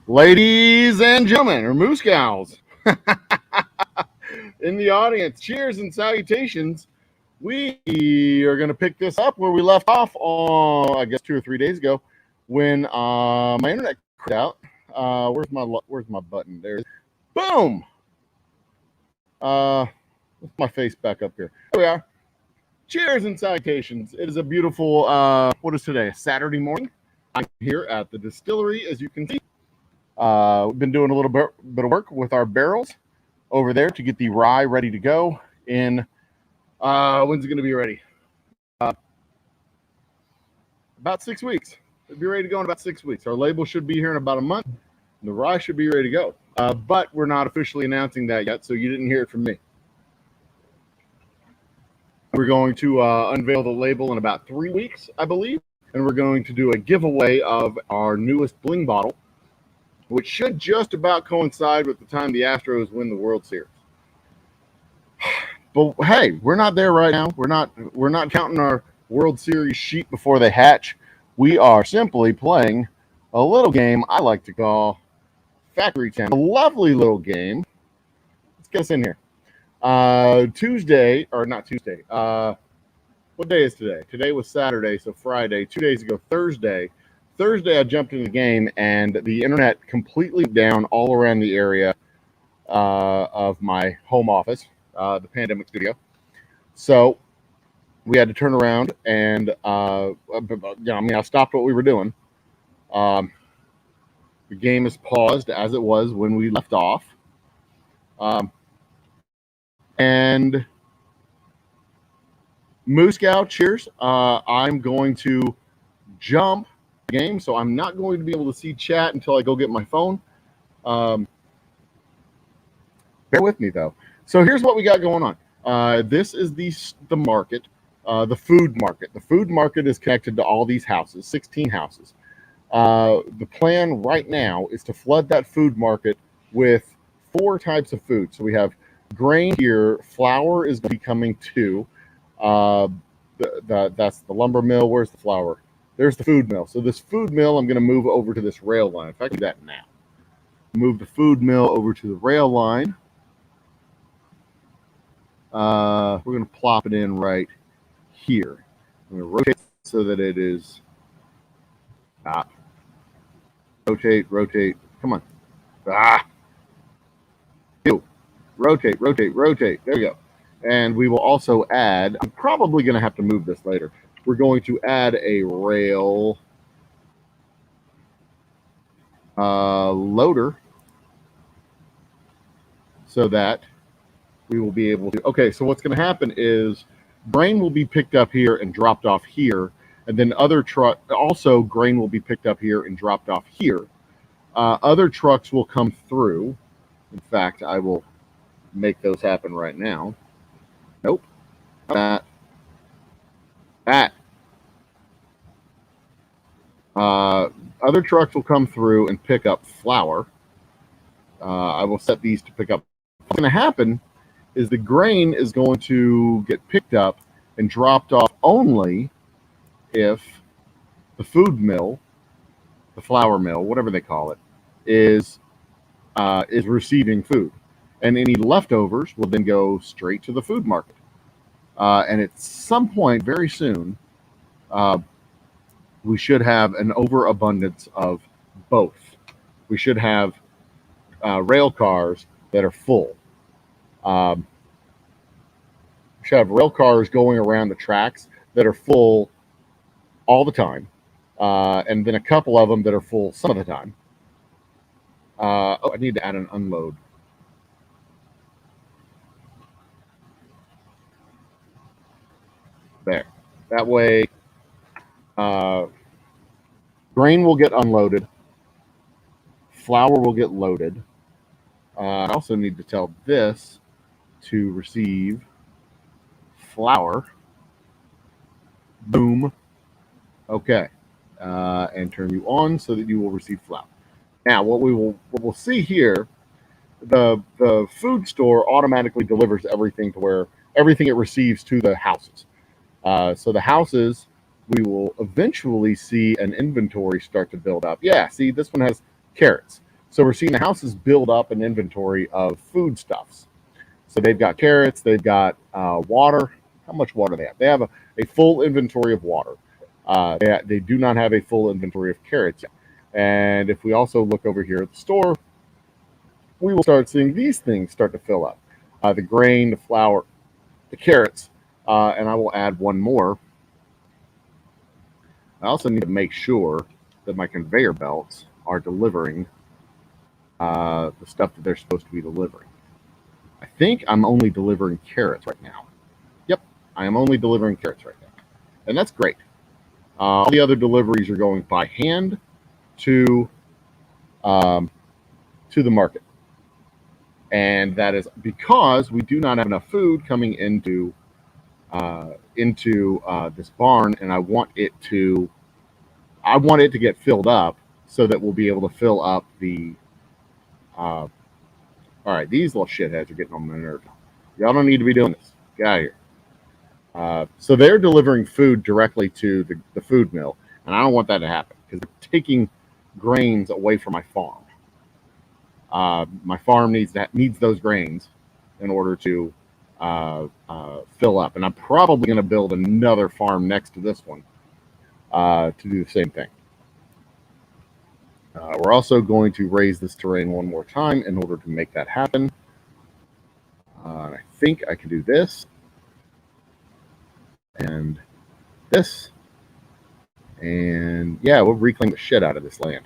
Ladies and gentlemen, or moose gals in the audience, cheers and salutations. We are going to pick this up where we left off on, I guess, 2 or 3 days ago when my internet cut out. Where's my button? There it is. Boom. Let's my face back up here. There we are. Cheers and salutations. It is a beautiful, what is today? A Saturday morning. I'm here at the distillery, as you can see. We've been doing a little bit of work with our barrels over there to get the rye ready to go in, when's it going to be ready? About 6 weeks. It'll be ready to go in about 6 weeks. Our label should be here in about a month. And the rye should be ready to go. But we're not officially announcing that yet, so you didn't hear it from me. We're going to unveil the label in about 3 weeks, I believe. And we're going to do a giveaway of our newest bling bottle, which should just about coincide with the time the Astros win the World Series. But hey, we're not there right now. We're not counting our World Series sheep before they hatch. We are simply playing a little game I like to call Factory 10. A lovely little game. Let's get us in here. Tuesday, or not Tuesday. What day is today? Today was Saturday, so Friday. 2 days ago, Thursday, I jumped in the game, and the internet completely down all around the area of my home office, the pandemic studio. So we had to turn around and, I stopped what we were doing. The game is paused as it was when we left off. And Moose Gal, cheers. I'm going to jump game, so I'm not going to be able to see chat until I go get my phone. Bear with me though. So here's what we got going on. This is the market, the food market. The food market is connected to all these houses, 16 houses. The plan right now is to flood that food market with 4 types of food. So we have grain here. Flour is going to be coming too. That's the lumber mill. Where's the flour? There's the food mill. So this food mill, I'm going to move over to this rail line. In fact, I can do that now. Move the food mill over to the rail line. We're going to plop it in right here. I'm going to rotate so that it is rotate. Come on. Rotate. There we go. And we will also add, I'm probably going to have to move this later. We're going to add a rail loader so that we will be able to. Okay, so what's going to happen is grain will be picked up here and dropped off here, and then also grain will be picked up here and dropped off here. Other trucks will come through. In fact, I will make those happen right now. Nope. That. Other trucks will come through and pick up flour. I will set these to pick up. What's going to happen is the grain is going to get picked up and dropped off only if the food mill, the flour mill, whatever they call it, is receiving food. And any leftovers will then go straight to the food market. And at some point very soon, we should have an overabundance of both. We should have rail cars that are full. We should have rail cars going around the tracks that are full all the time. And then a couple of them that are full some of the time. I need to add an unload. There. That way, grain will get unloaded. Flour will get loaded. I also need to tell this to receive flour. Boom. Okay. And turn you on so that you will receive flour. Now, what we'll see here, the food store automatically delivers everything to where everything it receives to the houses. So the houses, we will eventually see an inventory start to build up. Yeah, see, this one has carrots. So we're seeing the houses build up an inventory of foodstuffs. So they've got carrots, they've got water. How much water do they have? They have a full inventory of water. They do not have a full inventory of carrots yet. And if we also look over here at the store, we will start seeing these things start to fill up. The grain, the flour, the carrots, and I will add one more. I also need to make sure that my conveyor belts are delivering the stuff that they're supposed to be delivering. I think I'm only delivering carrots right now. Yep, I am only delivering carrots right now. And that's great. All the other deliveries are going by hand to the market. And that is because we do not have enough food coming into this barn, and I want it to get filled up so that we'll be able to fill up the all right, these little shitheads are getting on my nerves. Y'all don't need to be doing this. Get out of here. So they're delivering food directly to the food mill, and I don't want that to happen because they're taking grains away from my farm. My farm needs those grains in order to fill up, and I'm probably going to build another farm next to this one to do the same thing. We're also going to raise this terrain one more time in order to make that happen. I think I can do this and this, and yeah, we'll reclaim the shit out of this land.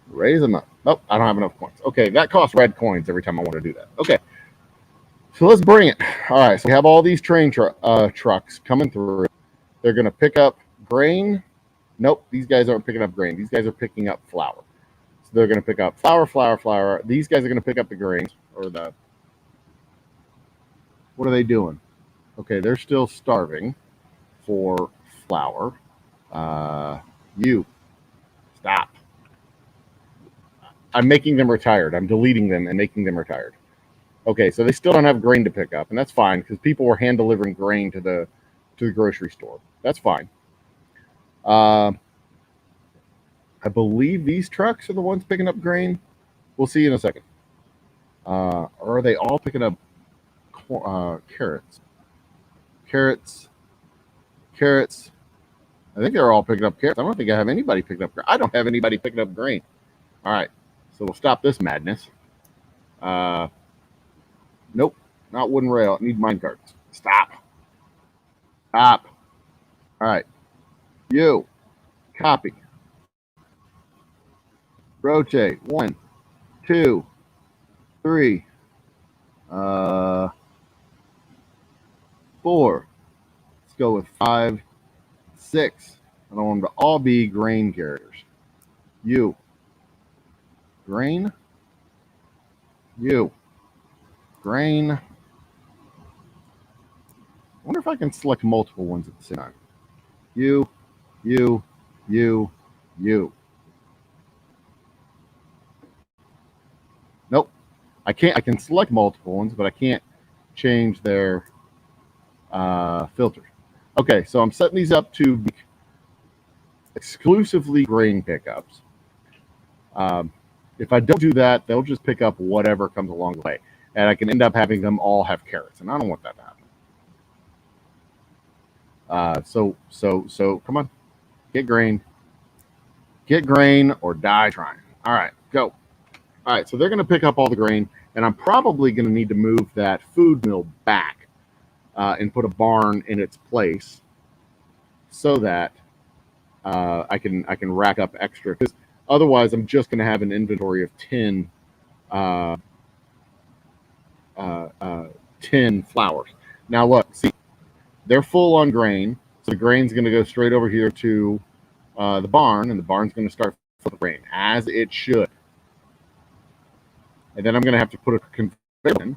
Raise them up. Oh, I don't have enough coins. Okay, that costs red coins every time I want to do that. Okay, so let's bring it. All right, so we have all these train trucks coming through. They're going to pick up grain. Nope, these guys aren't picking up grain. These guys are picking up flour. So they're going to pick up flour. These guys are going to pick up the grains, or the... What are they doing? Okay, they're still starving for flour. You. Stop. I'm making them retired. I'm deleting them and making them retired. Okay, so they still don't have grain to pick up, and that's fine because people were hand delivering grain to the grocery store. That's fine. I believe these trucks are the ones picking up grain. We'll see in a second. Or are they all picking up carrots? Carrots. I think they're all picking up carrots. I don't think I have anybody picking up grain. I don't have anybody picking up grain. All right, so we'll stop this madness. Nope, not wooden rail. I need mine carts. Stop. All right, you copy. Rotate. 1, 2, 3, 4. Let's go with 5, 6. I don't want them to all be grain carriers. You. Grain. You. Grain. I wonder if I can select multiple ones at the same time. You. Nope. I can't. I can select multiple ones, but I can't change their filters. Okay, so I'm setting these up to be exclusively grain pickups. If I don't do that, they'll just pick up whatever comes along the way, and I can end up having them all have carrots, and I don't want that to happen. So come on, get grain or die trying. All right, go. All right, so they're going to pick up all the grain, and I'm probably going to need to move that food mill back and put a barn in its place so that I can rack up extra. Because otherwise, I'm just going to have an inventory of 10 flours. Now look, see, they're full on grain, so the grain's going to go straight over here to the barn, and the barn's going to start full of grain, as it should. And then I'm going to have to put a conveyor in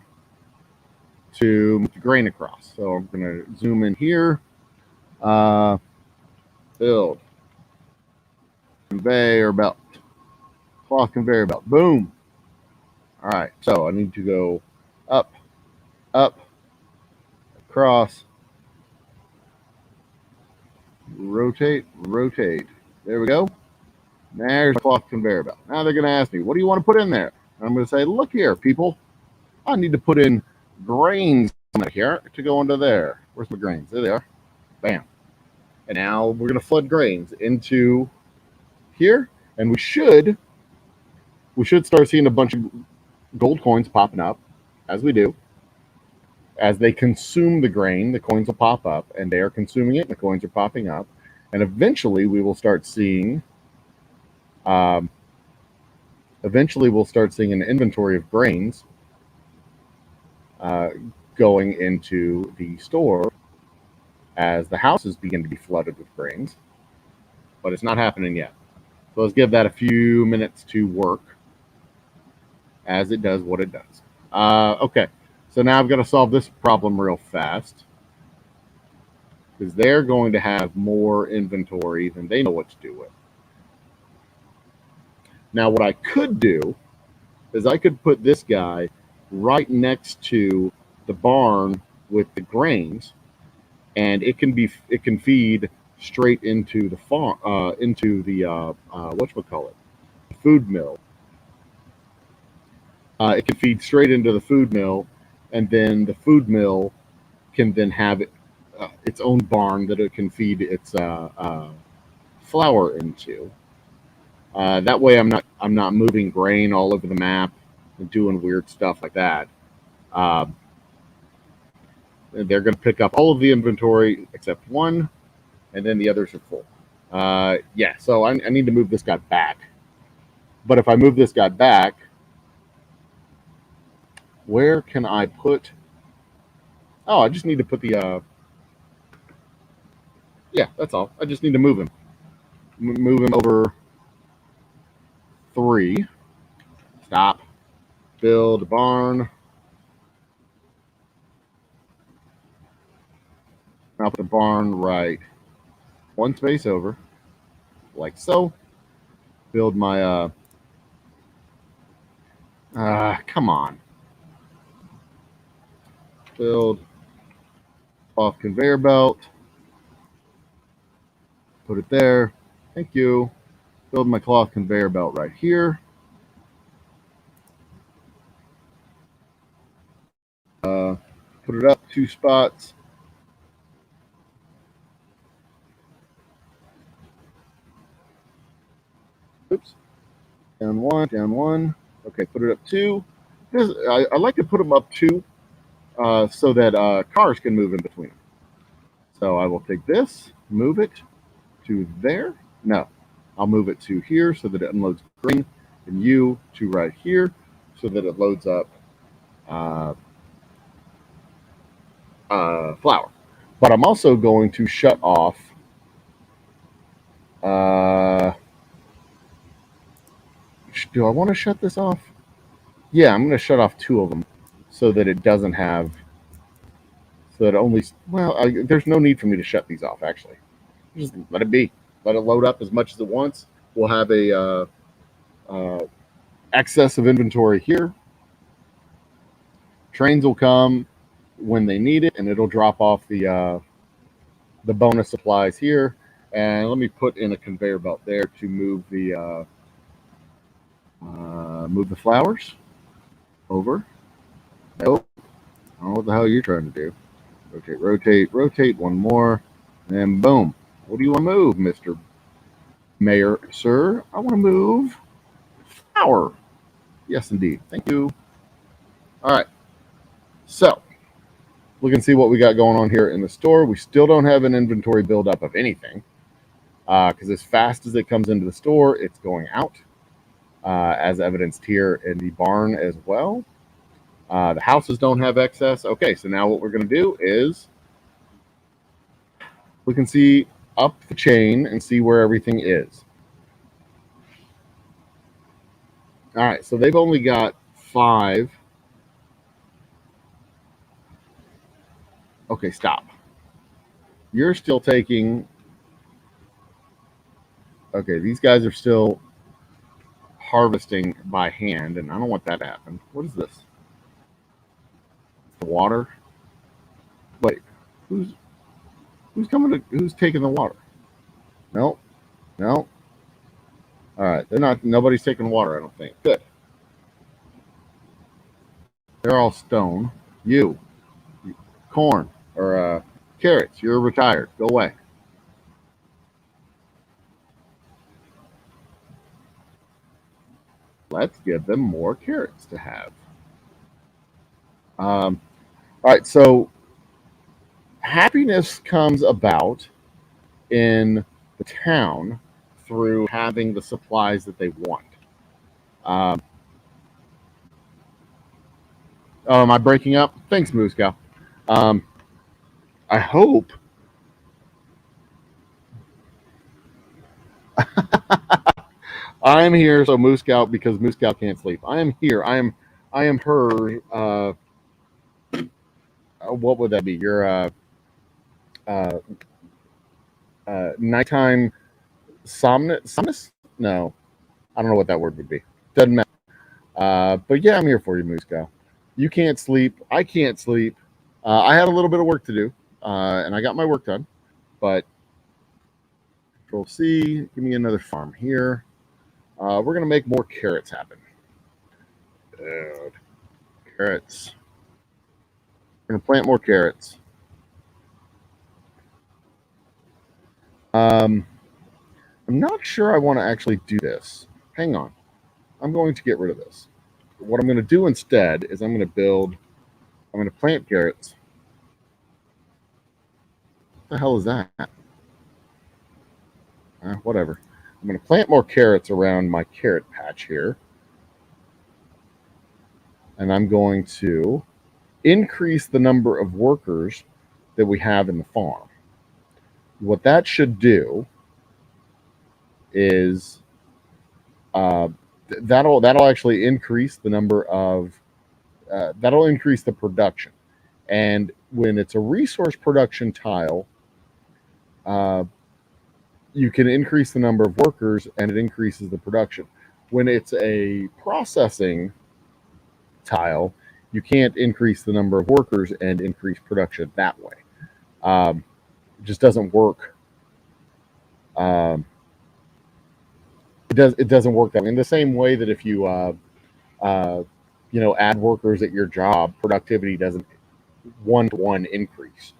to move the grain across. So I'm going to zoom in here. Build. Conveyor belt. Cloth conveyor belt. Boom. All right. So I need to go up, across, rotate. There we go. There's a cloth conveyor belt. Now they're going to ask me, what do you want to put in there? And I'm going to say, look here, people. I need to put in grains here to go into there. Where's my grains? There they are. Bam. And now we're going to flood grains into here. And we should start seeing a bunch of gold coins popping up, as we do. As they consume the grain, the coins will pop up, and they are consuming it, and the coins are popping up. And eventually we will start seeing an inventory of grains going into the store as the houses begin to be flooded with grains. But it's not happening yet. So let's give that a few minutes to work as it does what it does. Okay, so now I've got to solve this problem real fast because they're going to have more inventory than they know what to do with. Now, what I could do is I could put this guy right next to the barn with the grains, and it can feed straight into the farm, into the whatchamacallit, food mill. It can feed straight into the food mill, and then the food mill can then have its own barn that it can feed its flour into. That way, I'm not moving grain all over the map and doing weird stuff like that. They're going to pick up all of the inventory except one, and then the others are full. Yeah, so I need to move this guy back. But if I move this guy back, where can I put? Oh, I just need to put the. Yeah, that's all. I just need to move him. Move him over 3. Stop. Build a barn. I'll put the barn right 1 space over, like so. Build my come on. Build off conveyor belt. Put it there. Thank you. Build my cloth conveyor belt right here. Put it up 2 spots. Oops. Down 1, down 1. Okay, put it up 2. I like to put them up 2 so that cars can move in between them. So I will take this, move it to there. No, I'll move it to here so that it unloads grain, and you to right here so that it loads up flour. But I'm also going to shut off do I want to shut this off? Yeah, I'm going to shut off 2 of them so that it doesn't have, so that only, well, there's no need for me to shut these off, actually. Just let it be. Let it load up as much as it wants. We'll have a excess of inventory here. Trains will come when they need it, and it'll drop off the bonus supplies here. And let me put in a conveyor belt there to move the flowers over. Nope. I don't know what the hell you're trying to do. Rotate, rotate, rotate. 1 more, and boom. What do you want to move, Mr. Mayor, sir? I want to move flour. Yes, indeed. Thank you. All right. So, look and see what we got going on here in the store. We still don't have an inventory buildup of anything because as fast as it comes into the store, it's going out, as evidenced here in the barn as well. The houses don't have excess. Okay, so now what we're going to do is we can see up the chain and see where everything is. All right, so they've only got 5. Okay, stop. You're still taking... Okay, these guys are still harvesting by hand, and I don't want that to happen. What is this? The water? Wait, who's taking the water? No. All Nobody's taking water, I don't think. Good. They're all stone. You, corn, or carrots, you're retired. Go away. Let's give them more carrots to have. All right, so happiness comes about in the town through having the supplies that they want. Um, oh, am I breaking up? Thanks, Moose Cow. I hope. I'm here, so Moose Cow, because Moose Cow can't sleep. I am here. I am her. What would that be? Your uh, nighttime somnus? No, I don't know what that word would be. Doesn't matter. But yeah, I'm here for you, Moose Cow. You can't sleep. I can't sleep. I had a little bit of work to do, and I got my work done. But Control C, give me another farm here. We're gonna make more carrots happen. Carrots. We're gonna plant more carrots. I'm not sure I want to actually do this. Hang on. I'm going to get rid of this. What I'm going to do instead is I'm going to plant carrots. What the hell is that? Whatever. I'm going to plant more carrots around my carrot patch here. And I'm going to increase the number of workers that we have in the farm. What that should do is that'll actually increase the number of that'll increase the production. And when it's a resource production tile, you can increase the number of workers and it increases the production. When it's a processing tile, you can't increase the number of workers and increase production that way. It just doesn't work. It doesn't work that way. In the same way that if you add workers at your job, productivity doesn't one-to-one increase.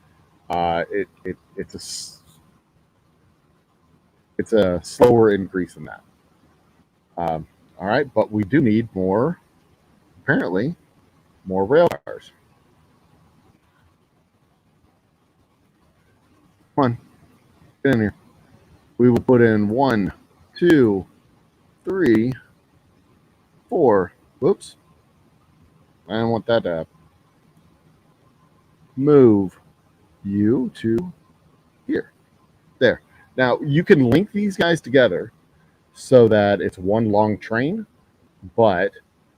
It's a slower increase than that. All right, but we do need more, apparently, more rail cars. Come on, get in here. We will put in 1, 2, 3, 4. Whoops. I don't want that to happen. Move you to here. There. Now, you can link these guys together so that it's one long train, but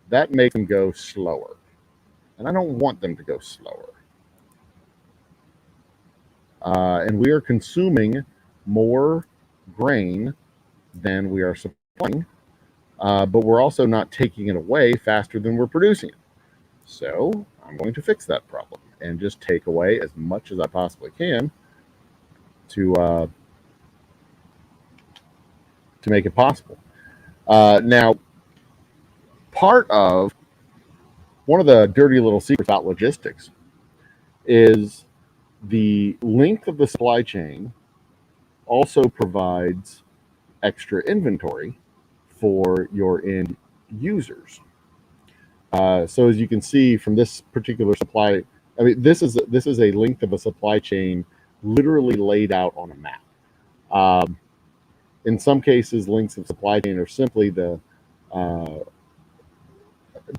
that makes them go slower. And I don't want them to go slower. And we are consuming more grain than we are supplying, but we're also not taking it away faster than we're producing it. So I'm going to fix that problem and just take away as much as I possibly can to make it possible. Now, part of one of the dirty little secrets about logistics is the length of the supply chain also provides extra inventory for your end users. So as you can see from this particular supply, I mean, this is a length of a supply chain literally laid out on a map. In some cases, lengths of supply chain are simply the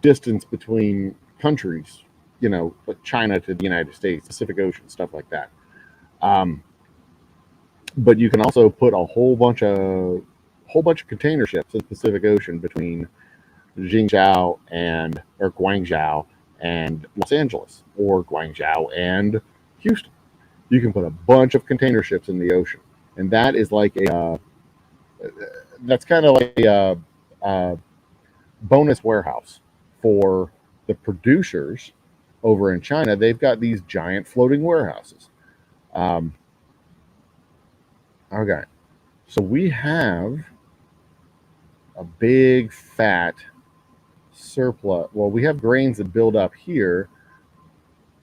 distance between countries, like China to the United States, Pacific Ocean, stuff like that. But you can also put a whole bunch of container ships in the Pacific Ocean between Guangzhou and Los Angeles, or Guangzhou and Houston. You can put a bunch of container ships in the ocean, and that is like that's kind of like a bonus warehouse for the producers over in China. They've got these giant floating warehouses. Okay, so we have a big fat surplus. Well, we have grains that build up here,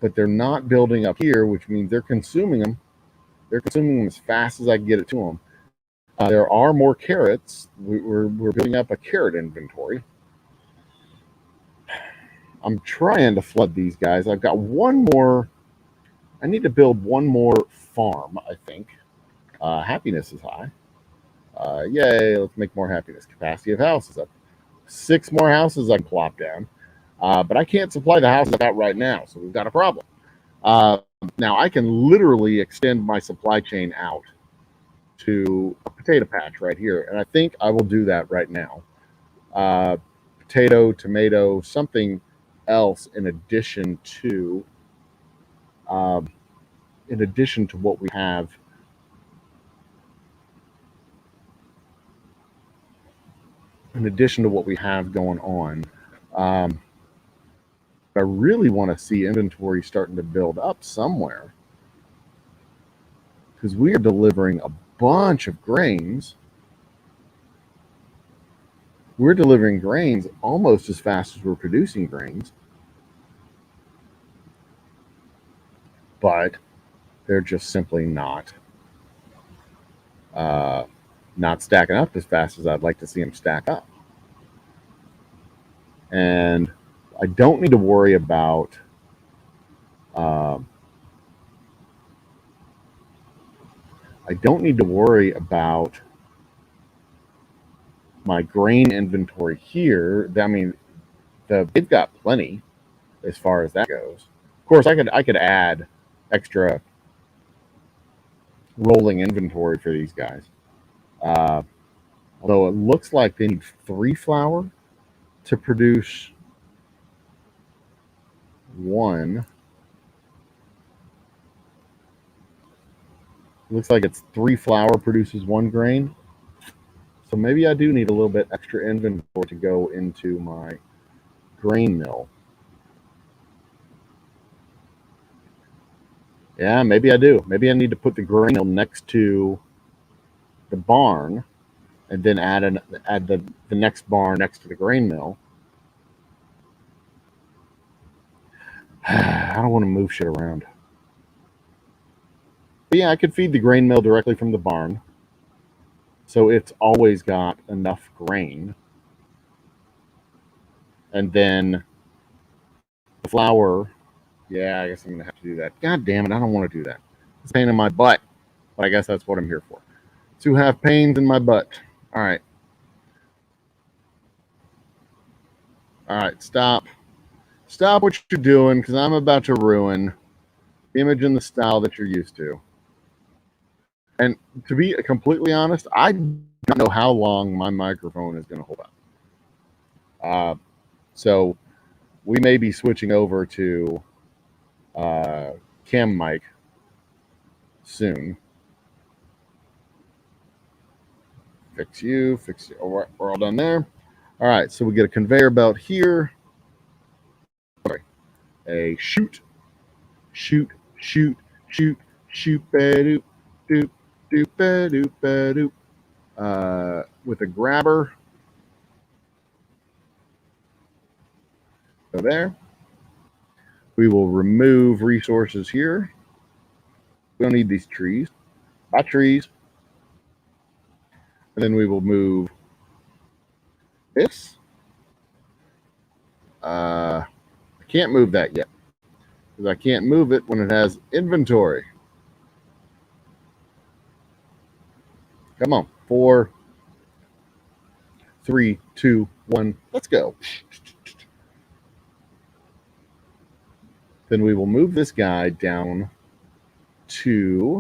but they're not building up here, which means they're consuming them. They're consuming them as fast as I can get it to them. There are more carrots. We're building up a carrot inventory. I'm trying to flood these guys. I've got one more. I need to build one more farm, I think. Happiness is high. Yay, let's make more happiness. Capacity of houses up. 6 more houses I can plop down. But I can't supply the houses out right now, so we've got a problem. Now, I can literally extend my supply chain out to a potato patch right here, and I think I will do that right now. Potato, tomato, something else in addition to what we have. In addition to what we have going on, I really want to see inventory starting to build up somewhere, because we are delivering a bunch of grains. We're delivering grains almost as fast as we're producing grains, but they're just simply not stacking up as fast as I'd like to see them stack up. And I don't need to worry about my grain inventory here. I mean, they've got plenty as far as that goes. Of course, I could add extra rolling inventory for these guys. Although it looks like they need 3 flour to produce 1. Looks like it's 3 flour produces 1 grain. So maybe I do need a little bit extra inventory to go into my grain mill. Yeah, maybe I do. Maybe I need to put the grain mill next to the barn, and then add the next barn next to the grain mill. I don't want to move shit around. But yeah, I could feed the grain mill directly from the barn, so it's always got enough grain. And then the flour, yeah, I guess I'm going to have to do that. God damn it, I don't want to do that. It's a pain in my butt, but I guess that's what I'm here for. To have pains in my butt. All right. All right, stop. Stop what you're doing, because I'm about to ruin the image and the style that you're used to. And to be completely honest, I don't know how long my microphone is going to hold up. So we may be switching over to cam mic soon. Fix you. Oh, we're all done there. All right, so we get a conveyor belt here. Sorry, a shoot, ba-doop, doop, doop, ba-doop, ba-doop. With a grabber. So there. We will remove resources here. We don't need these trees. Bye, trees. And then we will move this. I can't move that yet, because I can't move it when it has inventory. Come on. 4, 3, 2, 1. Let's go. Then we will move this guy down to.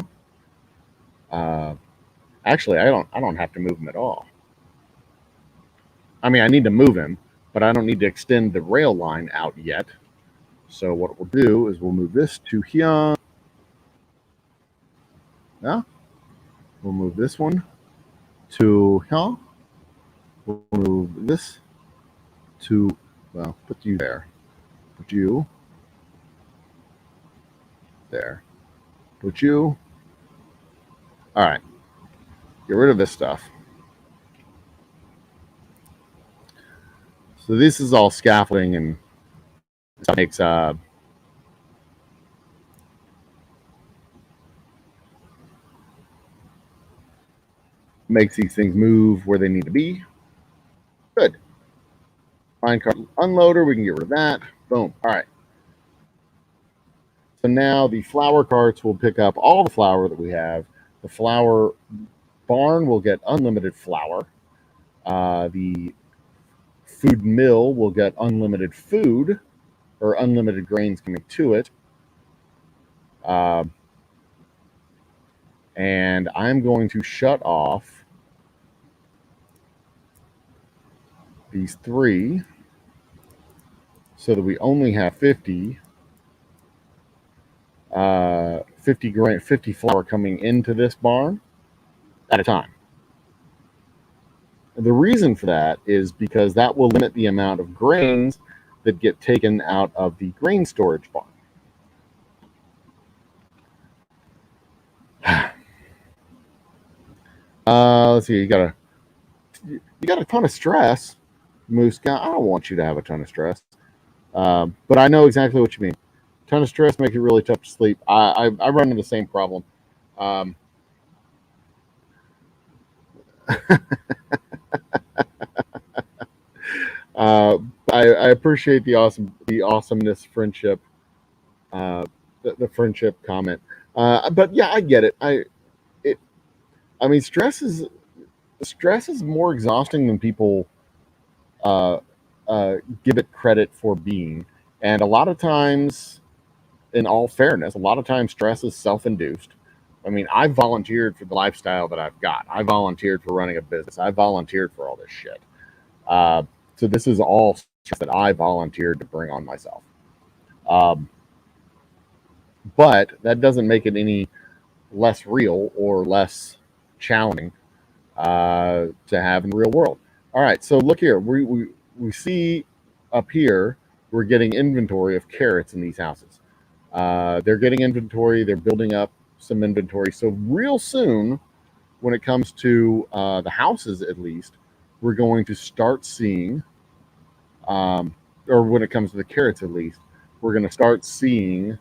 Actually, I don't have to move him at all. I mean, I need to move him, but I don't need to extend the rail line out yet. So what we'll do is we'll move this to here. Yeah. We'll move this one to here. We'll move this to, well, put you there. Put you there. Put you. All right. Get rid of this stuff. So this is all scaffolding and makes these things move where they need to be. Good. Minecart unloader, we can get rid of that. Boom. All right. So now the flour carts will pick up all the flour that we have. The flour barn will get unlimited flour. The food mill will get unlimited food or unlimited grains coming to it. And I'm going to shut off these three so that we only have 50 flour coming into this barn at a time. The reason for that is because that will limit the amount of grains that get taken out of the grain storage barn. Let's see. You got a ton of stress, Moose Guy. I don't want you to have a ton of stress, but I know exactly what you mean. A ton of stress makes it really tough to sleep. I run into the same problem. I appreciate the awesomeness friendship, the friendship comment. But yeah, I get it. I mean, stress is more exhausting than people give it credit for being. And a lot of times, in all fairness, a lot of times stress is self-induced. I mean, I volunteered for the lifestyle that I've got. I volunteered for running a business. I volunteered for all this shit. So this is all stress that I volunteered to bring on myself. But that doesn't make it any less real or less challenging to have in the real world. All right, so look here. We see up here we're getting inventory of carrots in these houses. They're getting inventory. They're building up some inventory. So real soon, when it comes to the houses, at least, we're going to start seeing, or when it comes to the carrots, at least, we're going to start seeing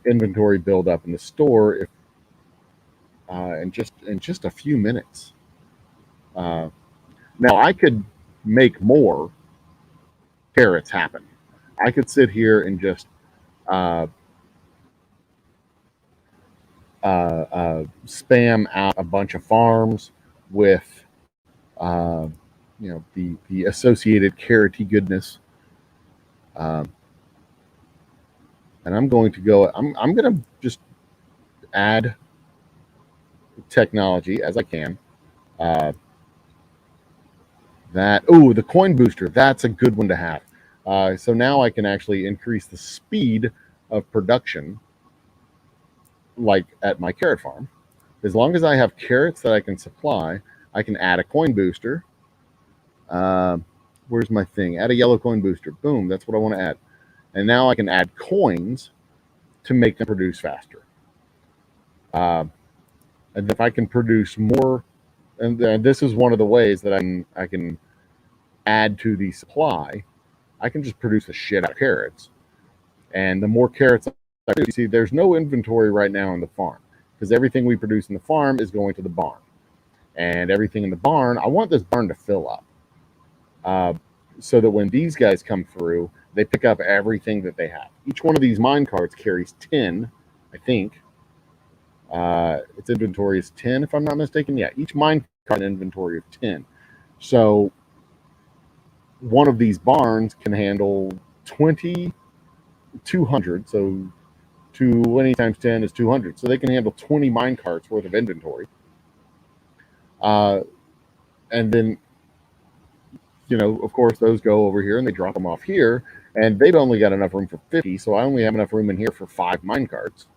inventory build up in the store in just a few minutes. Now I could make more carrots happen. I could sit here and just spam out a bunch of farms with the associated carroty goodness. And I'm going to go. I'm going to just add technology as I can. The coin booster. That's a good one to have. So now I can actually increase the speed of production, like at my carrot farm. As long as I have carrots that I can supply, I can add a coin booster. Where's my thing? Add a yellow coin booster. Boom. That's what I want to add. And now I can add coins to make them produce faster. And if I can produce more, and this is one of the ways that I can add to the supply, I can just produce a shit out of carrots. And the more carrots I produce, you see, there's no inventory right now in the farm because everything we produce in the farm is going to the barn. And everything in the barn, I want this barn to fill up. So that when these guys come through, they pick up everything that they have. Each one of these mine carts carries 10, I think. Its inventory is 10, if I'm not mistaken. Yeah, each mine cart an inventory of 10. So one of these barns can handle 200. So 20 times 10 is 200. So they can handle 20 mine carts worth of inventory. And then, of course, those go over here and they drop them off here. And they've only got enough room for 50. So I only have enough room in here for 5 mine carts.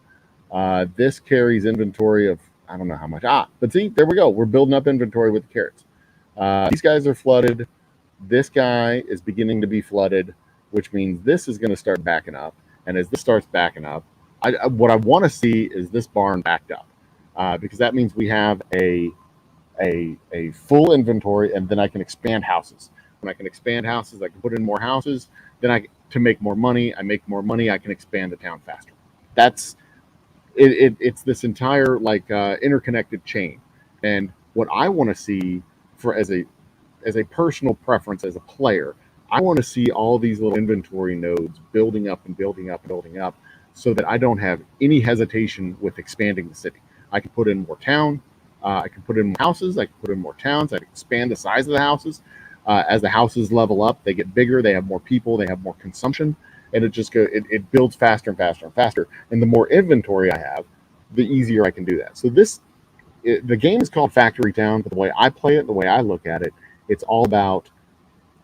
This carries inventory of, I don't know how much. But see, there we go. We're building up inventory with the carrots. These guys are flooded. This guy is beginning to be flooded, which means this is going to start backing up. And as this starts backing up, what I want to see is this barn backed up, because that means we have a full inventory, and then I can expand houses. When I can expand houses, I can put in more houses. Then to make more money, I make more money. I can expand the town faster. That's it. It's this entire interconnected chain. And what I want to see for as a personal preference as a player, I want to see all these little inventory nodes building up and building up and building up, so that I don't have any hesitation with expanding the city. I can put in more town. I can put in more houses. I can put in more towns. I can expand the size of the houses. As the houses level up, they get bigger. They have more people. They have more consumption, and it builds faster and faster and faster. And the more inventory I have, the easier I can do that. So the game is called Factory Town, but the way I play it, the way I look at it, it's all about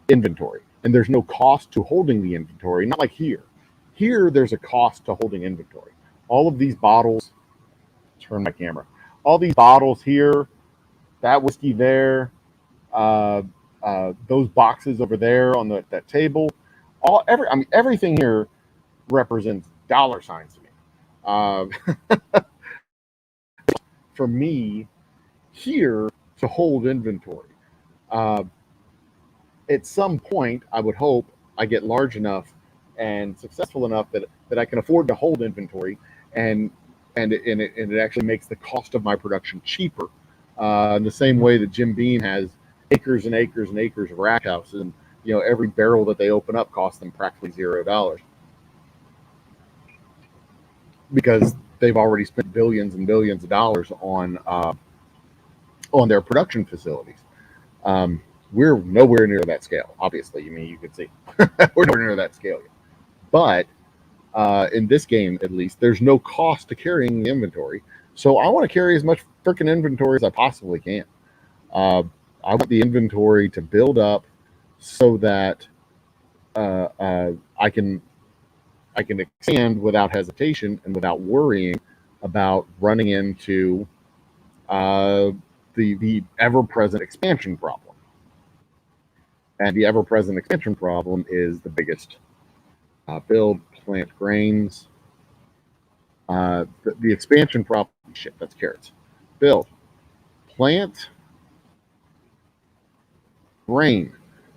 inventory. And there's no cost to holding the inventory, not like here. Here, there's a cost to holding inventory. All of these bottles, turn my camera, all these bottles here, that whiskey there, those boxes over there on that table, everything here represents dollar signs to me. For me, here to hold inventory. At some point, I would hope I get large enough and successful enough that I can afford to hold inventory, and it actually makes the cost of my production cheaper. In the same way that Jim Beam has acres and acres and acres of rack houses, and every barrel that they open up costs them practically $0, because they've already spent billions and billions of dollars on their production facilities. We're nowhere near that scale, obviously. You could see we're nowhere near that scale yet. But in this game, at least, there's no cost to carrying the inventory. So I want to carry as much freaking inventory as I possibly can. I want the inventory to build up so that I can expand without hesitation and without worrying about running into the ever-present expansion problem. And the ever-present expansion problem is the biggest. Build, plant grains. The expansion problem, shit, that's carrots. Build, plant, grain.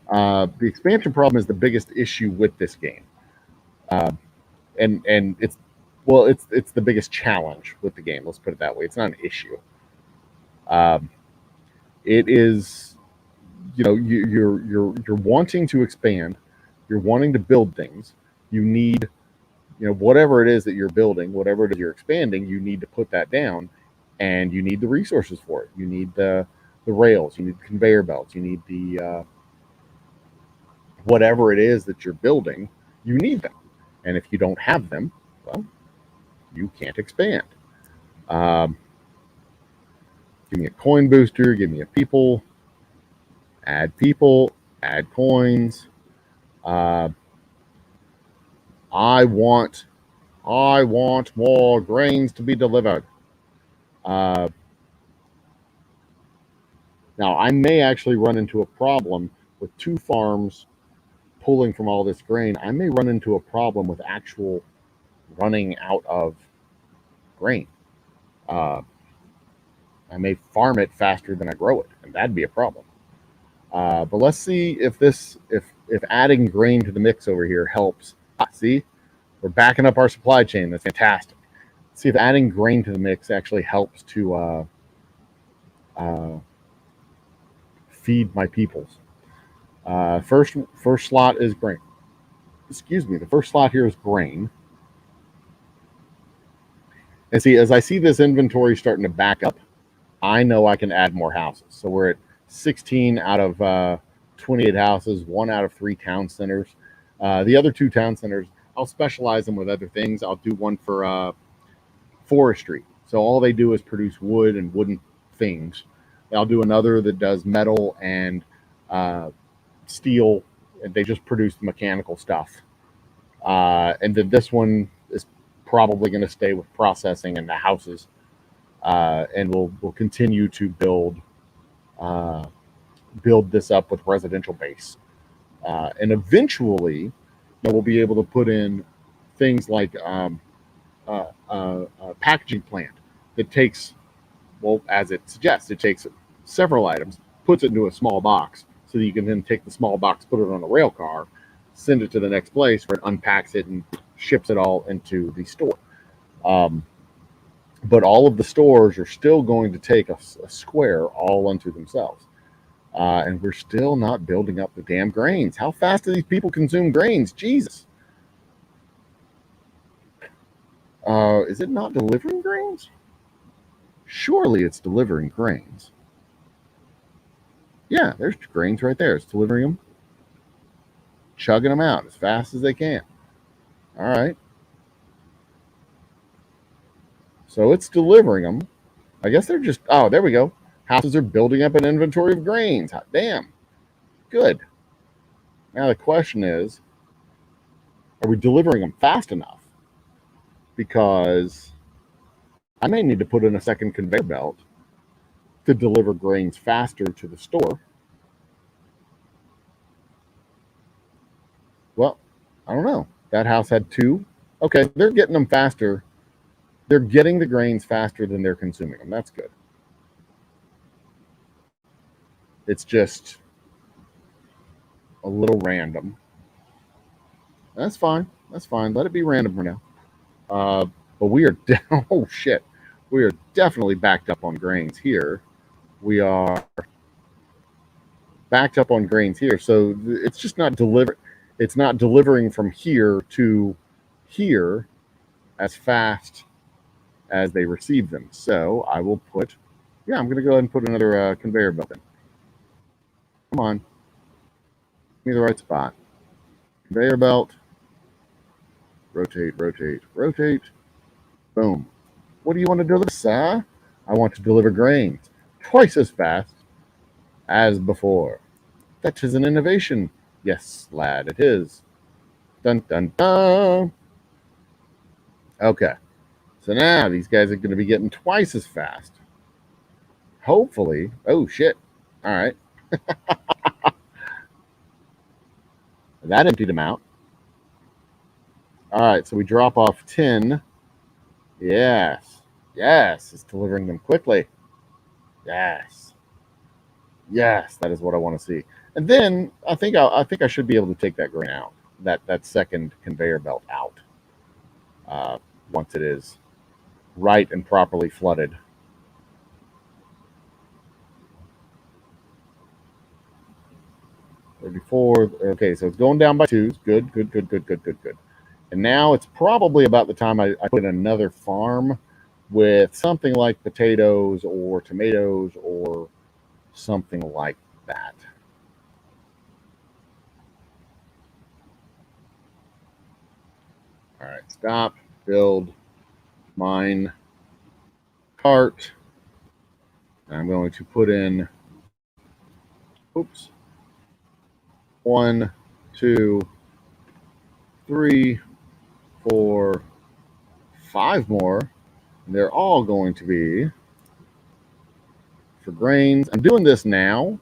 The expansion problem is the biggest issue with this game. And it's the biggest challenge with the game. Let's put it that way. It's not an issue. It is, you're wanting to expand. You're wanting to build things. You need, whatever it is that you're building, whatever it is you're expanding, you need to put that down, and you need the resources for it. You need the rails. You need the conveyor belts. You need the whatever it is that you're building. You need them, and if you don't have them, well, you can't expand. Give me a coin booster. Give me a people. Add coins. I want more grains to be delivered. Now, I may actually run into a problem with 2 farms pulling from all this grain. I may run into a problem with actual running out of grain. I may farm it faster than I grow it, and that'd be a problem. But let's see if adding grain to the mix over here helps. See, we're backing up our supply chain. That's fantastic. Let's see if adding grain to the mix actually helps to feed my peoples. First slot is grain. Excuse me. The first slot here is grain. And see, as I see this inventory starting to back up, I know I can add more houses. So we're at 16 out of 28 houses, 1 out of 3 town centers. The other 2 town centers, I'll specialize them with other things. I'll do one for forestry. So all they do is produce wood and wooden things. I'll do another that does metal and steel, and they just produce the mechanical stuff. And then this one is probably going to stay with processing and the houses. And we'll continue to build this up with residential base. And eventually, we'll be able to put in things like a packaging plant that takes, well, as it suggests, it takes several items, puts it into a small box, so that you can then take the small box, put it on a rail car, send it to the next place where it unpacks it and ships it all into the store. But all of the stores are still going to take a square all unto themselves. And we're still not building up the damn grains. How fast do these people consume grains? Jesus. Is it not delivering grains? Surely it's delivering grains. Yeah, there's grains right there. It's delivering them, chugging them out as fast as they can. All right. So it's delivering them. I guess they're just, oh, there we go. Houses are building up an inventory of grains. Hot damn. Good. Now the question is, are we delivering them fast enough? Because I may need to put in a second conveyor belt to deliver grains faster to the store. Well, I don't know. That house had 2. Okay, they're getting them faster. They're getting the grains faster than they're consuming them. That's good. It's just a little random. That's fine. That's fine. Let it be random for now. But we are oh shit, we are definitely backed up on grains here. We are backed up on grains here, so it's just not deliver. It's not delivering from here to here as fast as they receive them. So I will put, yeah, I'm going to go ahead and put another conveyor belt in. Come on, give me the right spot. Conveyor belt. Rotate, rotate, rotate. Boom. What do you want to deliver, sir? I want to deliver grains twice as fast as before. That is an innovation. Yes, lad, it is. Dun, dun, dun. Okay. So now these guys are going to be getting twice as fast. Hopefully. Oh, shit. All right. That emptied them out. All right, so we drop off 10. Yes. Yes, it's delivering them quickly. Yes. Yes, that is what I want to see. And then I think I should be able to take that grain out, that second conveyor belt out, once it is right and properly flooded. Before, okay, so it's going down by 2s. Good, good, good, good, good, good, good. And now it's probably about the time I put in another farm with something like potatoes or tomatoes or something like that. All right, stop, build, mine, cart. I'm going to put in, oops, 1, 2, 3, 4, 5 more. And they're all going to be for grains. I'm doing this now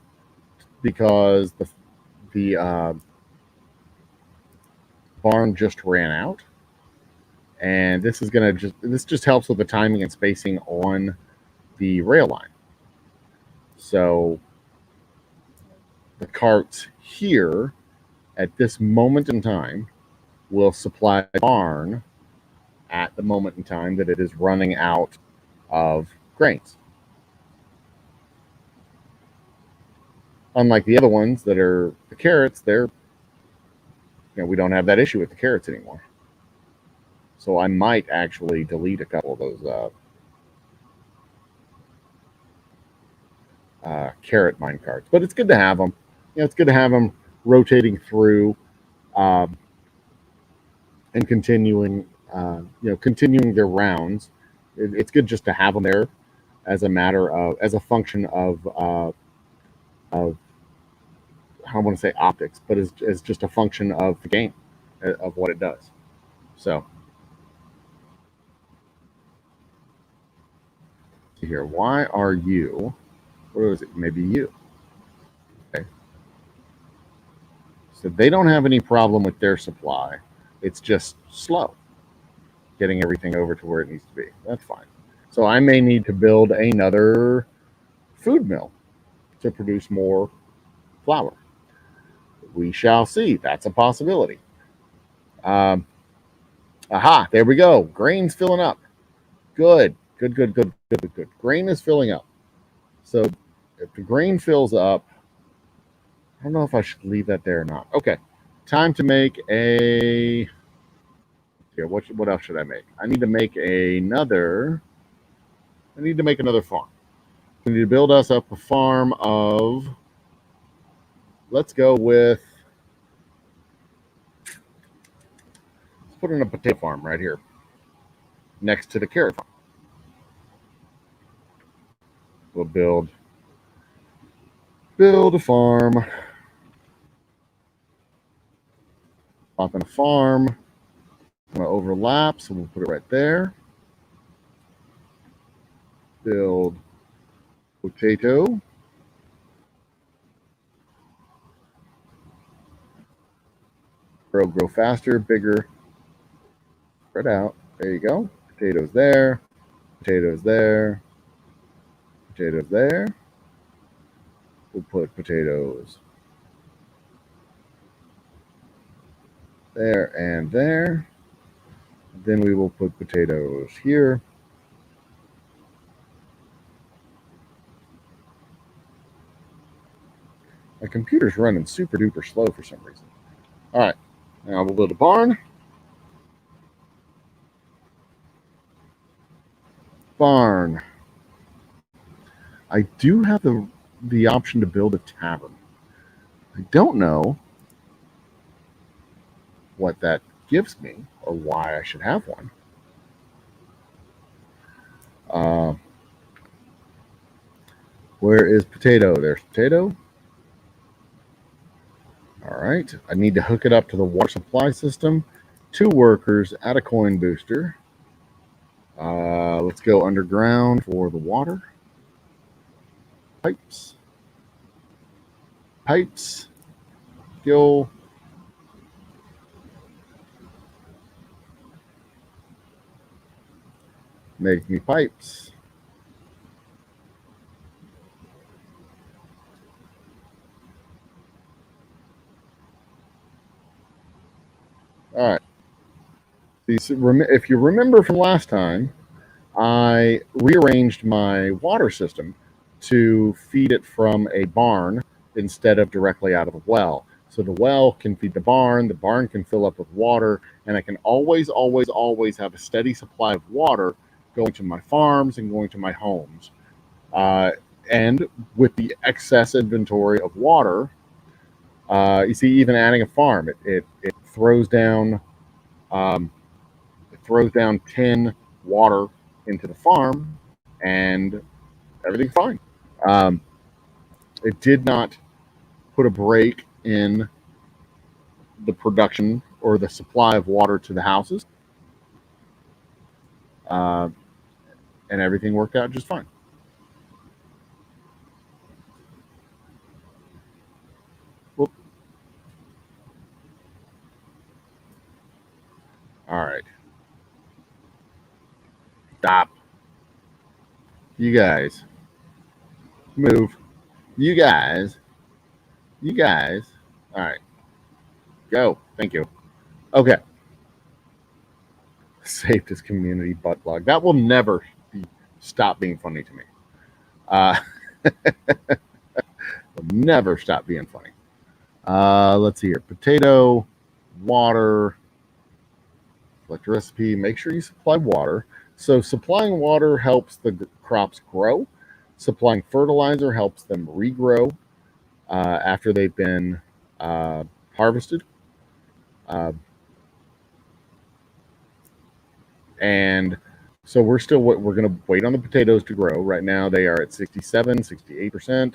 because the barn just ran out, and this is going to just helps with the timing and spacing on the rail line. So the carts here at this moment in time will supply the barn at the moment in time that it is running out of grains. Unlike the other ones that are the carrots, we don't have that issue with the carrots anymore. So I might actually delete a couple of those carrot mine carts, but it's good to have them. It's good to have them rotating through and continuing their rounds. It's good just to have them there as a function of I want to say optics, but as just a function of the game, of what it does. So here, why are you? What is it? Maybe you. Okay. So they don't have any problem with their supply. It's just slow getting everything over to where it needs to be. That's fine. So I may need to build another food mill to produce more flour. We shall see. That's a possibility. Aha, there we go. Grain's filling up. Good. Good. Grain is filling up. So if the grain fills up, I don't know if I should leave that there or not. Okay. Time to make a... Here, what else should I make? I need to make another farm. We need to build us up a farm of... Let's go with... Let's put in a potato farm right here. Next to the carrot farm. We'll build a farm. Pop in a farm. I'm going to overlap, so we'll put it right there. Build potato. Grow faster, bigger. Spread out. There you go. Potatoes there. Potatoes there. Potatoes there. We'll put potatoes there and there. Then we will put potatoes here. My computer's running super duper slow for some reason. All right, now we'll build a barn. Barn. I do have the option to build a tavern. I don't know what that gives me or why I should have one. Where is potato? There's potato. All right. I need to hook it up to the water supply system. 2 workers, add a coin booster. Let's go underground for the water. Pipes. Skill. Make me pipes. All right. If you remember from last time, I rearranged my water system to feed it from a barn instead of directly out of a well. So the well can feed the barn can fill up with water, and I can always have a steady supply of water going to my farms and going to my homes. And with the excess inventory of water, you see, even adding a farm, it throws down 10 water into the farm, and everything's fine. It did not put a break in the production or the supply of water to the houses, and everything worked out just fine. Whoop. All right. Stop. You guys. Move. You guys. All right. Go. Thank you. Okay. Saved his community butt plug. That will never stop being funny to me. Will never stop being funny. Let's see here. Potato, water, select recipe. Make sure you supply water. So supplying water helps the crops grow. Supplying fertilizer helps them regrow after they've been harvested. And so we're going to wait on the potatoes to grow. Right now they are at 67, 68%.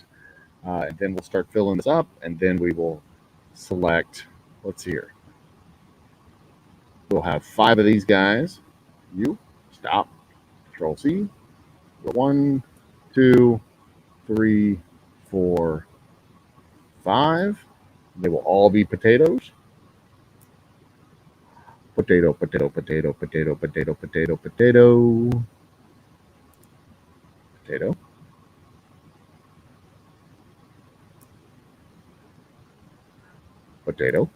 And then we'll start filling this up, and then we will select, let's see here. We'll have 5 of these guys. You stop. Control C. 1, 2, 3, 4, 5. They will all be potatoes. Potato. potato.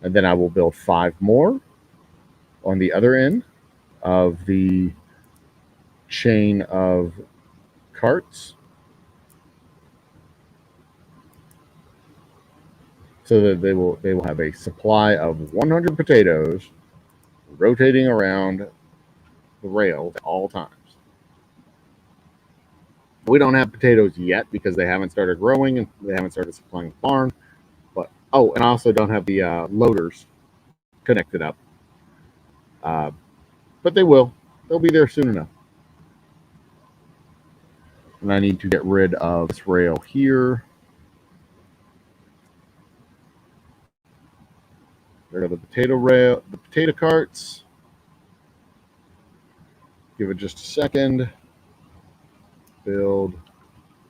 And then I will build 5 more on the other end of the chain of carts so that they will have a supply of 100 potatoes rotating around the rails at all times. We don't have potatoes yet because they haven't started growing and they haven't started supplying the barn. But and I also don't have the loaders connected up. But they will. They'll be there soon enough. And I need to get rid of this rail here. There are the potato rail, the potato carts. Give it just a second. Build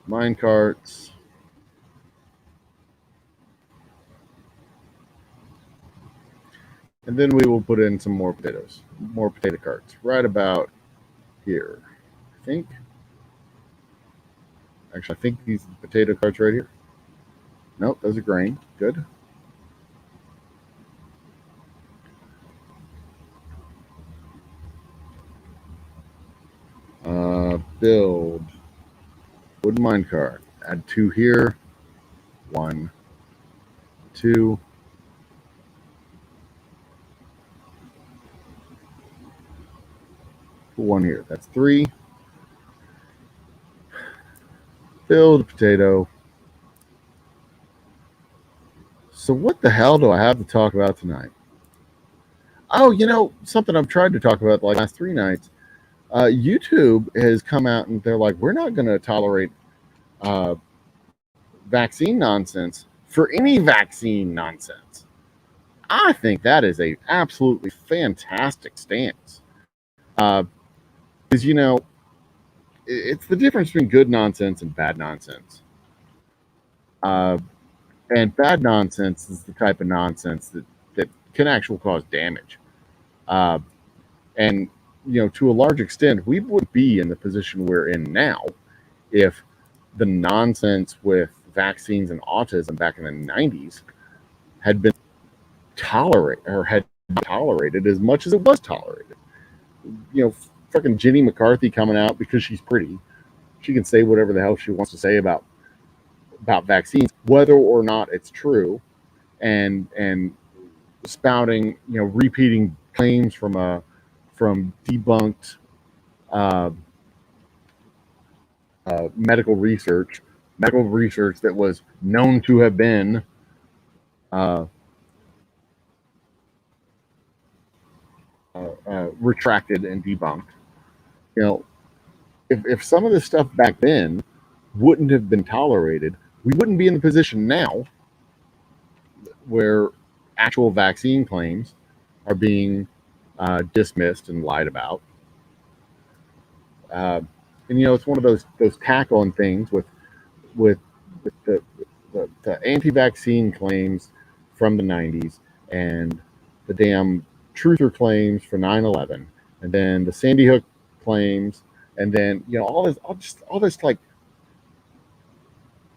mine carts. And then we will put in some more potatoes, more potato carts, right about here, I think. Actually, I think these are the potato carts right here. Nope, those are grain. Good. Build wood mine cart. Add 2 here. 1, 2. Put 1 here. That's 3. Build a potato. So what the hell do I have to talk about tonight? Oh, something I've tried to talk about like last 3 nights. YouTube has come out and they're like, we're not going to tolerate vaccine nonsense for any vaccine nonsense. I think that is a absolutely fantastic stance. Because, it's the difference between good nonsense and bad nonsense. And bad nonsense is the type of nonsense that can actually cause damage. And, to a large extent, we would be in the position we're in now if the nonsense with vaccines and autism back in the 90s had been tolerated as much as it was tolerated. Fucking Jenny McCarthy coming out because she's pretty. She can say whatever the hell she wants to say about vaccines, whether or not it's true, and spouting, repeating claims from debunked medical research that was known to have been retracted and debunked. If some of this stuff back then wouldn't have been tolerated, we wouldn't be in the position now where actual vaccine claims are being dismissed and lied about. And it's one of those tack-on things with the anti-vaccine claims from the 90s and the damn truther claims for 9/11, and then the Sandy Hook claims, and then all this like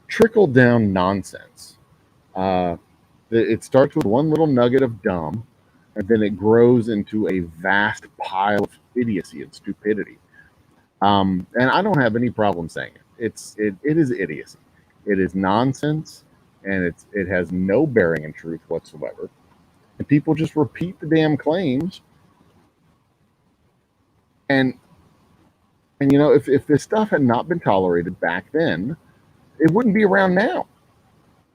trickle down nonsense. It starts with one little nugget of dumb, and then it grows into a vast pile of idiocy and stupidity. And I don't have any problem saying it. It is idiocy. It is nonsense, and it has no bearing in truth whatsoever. And people just repeat the damn claims. And if this stuff had not been tolerated back then, it wouldn't be around now,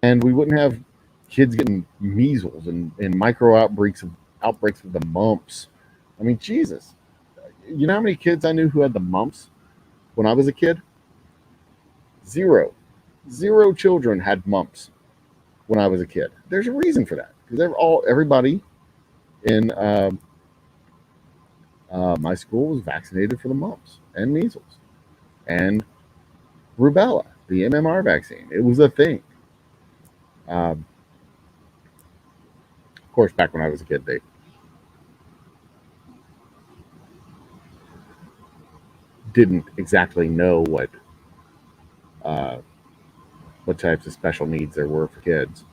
and we wouldn't have kids getting measles and micro outbreaks of the mumps. I mean, Jesus, you know how many kids I knew who had the mumps when I was a kid? Zero children had mumps when I was a kid. There's a reason for that, because everybody in my school was vaccinated for the mumps and measles and rubella, the MMR vaccine. It was a thing. Of course, back when I was a kid, they didn't exactly know what types of special needs there were for kids.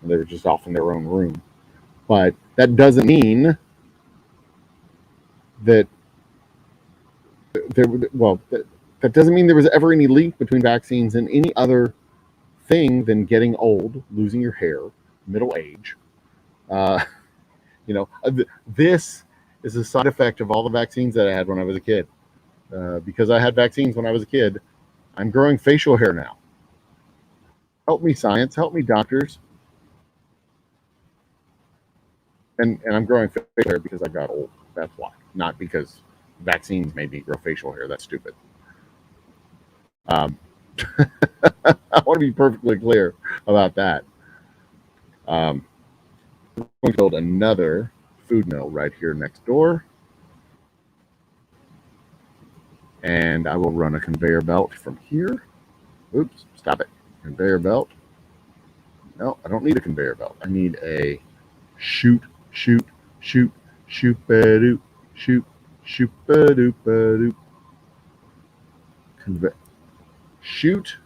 They were just off in their own room. But that doesn't mean that that doesn't mean there was ever any link between vaccines and any other thing than getting old, losing your hair, middle age. Uh, this is a side effect of all the vaccines that I had when I was a kid. Because I had vaccines when I was a kid, I'm growing facial hair now. Help me, science. Help me, doctors. And I'm growing facial hair because I got old. That's why. Not because vaccines made me grow facial hair. That's stupid. I want to be perfectly clear about that. I'm going to build another food mill right here next door. And I will run a conveyor belt from here. Oops, stop it. Conveyor belt. No, I don't need a conveyor belt. I need a shoot, ba-doop, ba-doop. Shoot.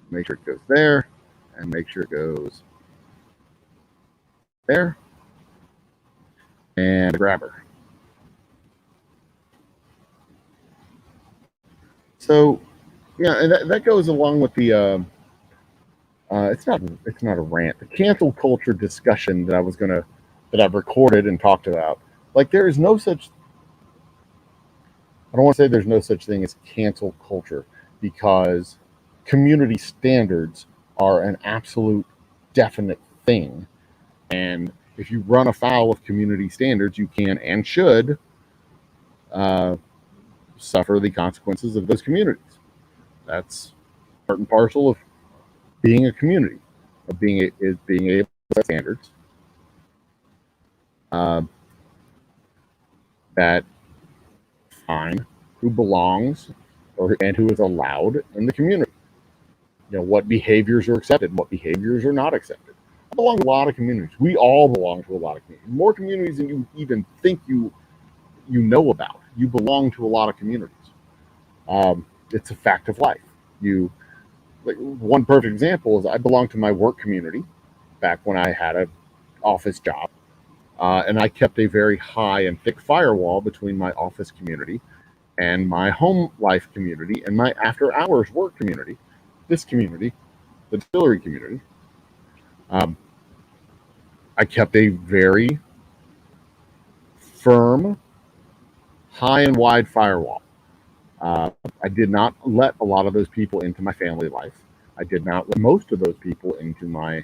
Make sure it goes there, and make sure it goes there. And a grabber. So, yeah, and that goes along with the. It's not a rant. The cancel culture discussion that I've recorded and talked about. Like, there is no such. I don't want to say there's no such thing as cancel culture, because community standards are an absolute definite thing. And if you run afoul of community standards, you can and should suffer the consequences of those communities. That's part and parcel of being a community, of being able to set standards that define who belongs and who is allowed in the community. What behaviors are accepted, what behaviors are not accepted. I belong to a lot of communities. We all belong to a lot of communities. More communities than you even think you know about. You belong to a lot of communities. It's a fact of life. One perfect example is I belong to my work community back when I had an office job. And I kept a very high and thick firewall between my office community and my home life community and my after hours work community. This community, the distillery community, I kept a very firm, high and wide firewall. I did not let a lot of those people into my family life. I did not let most of those people into my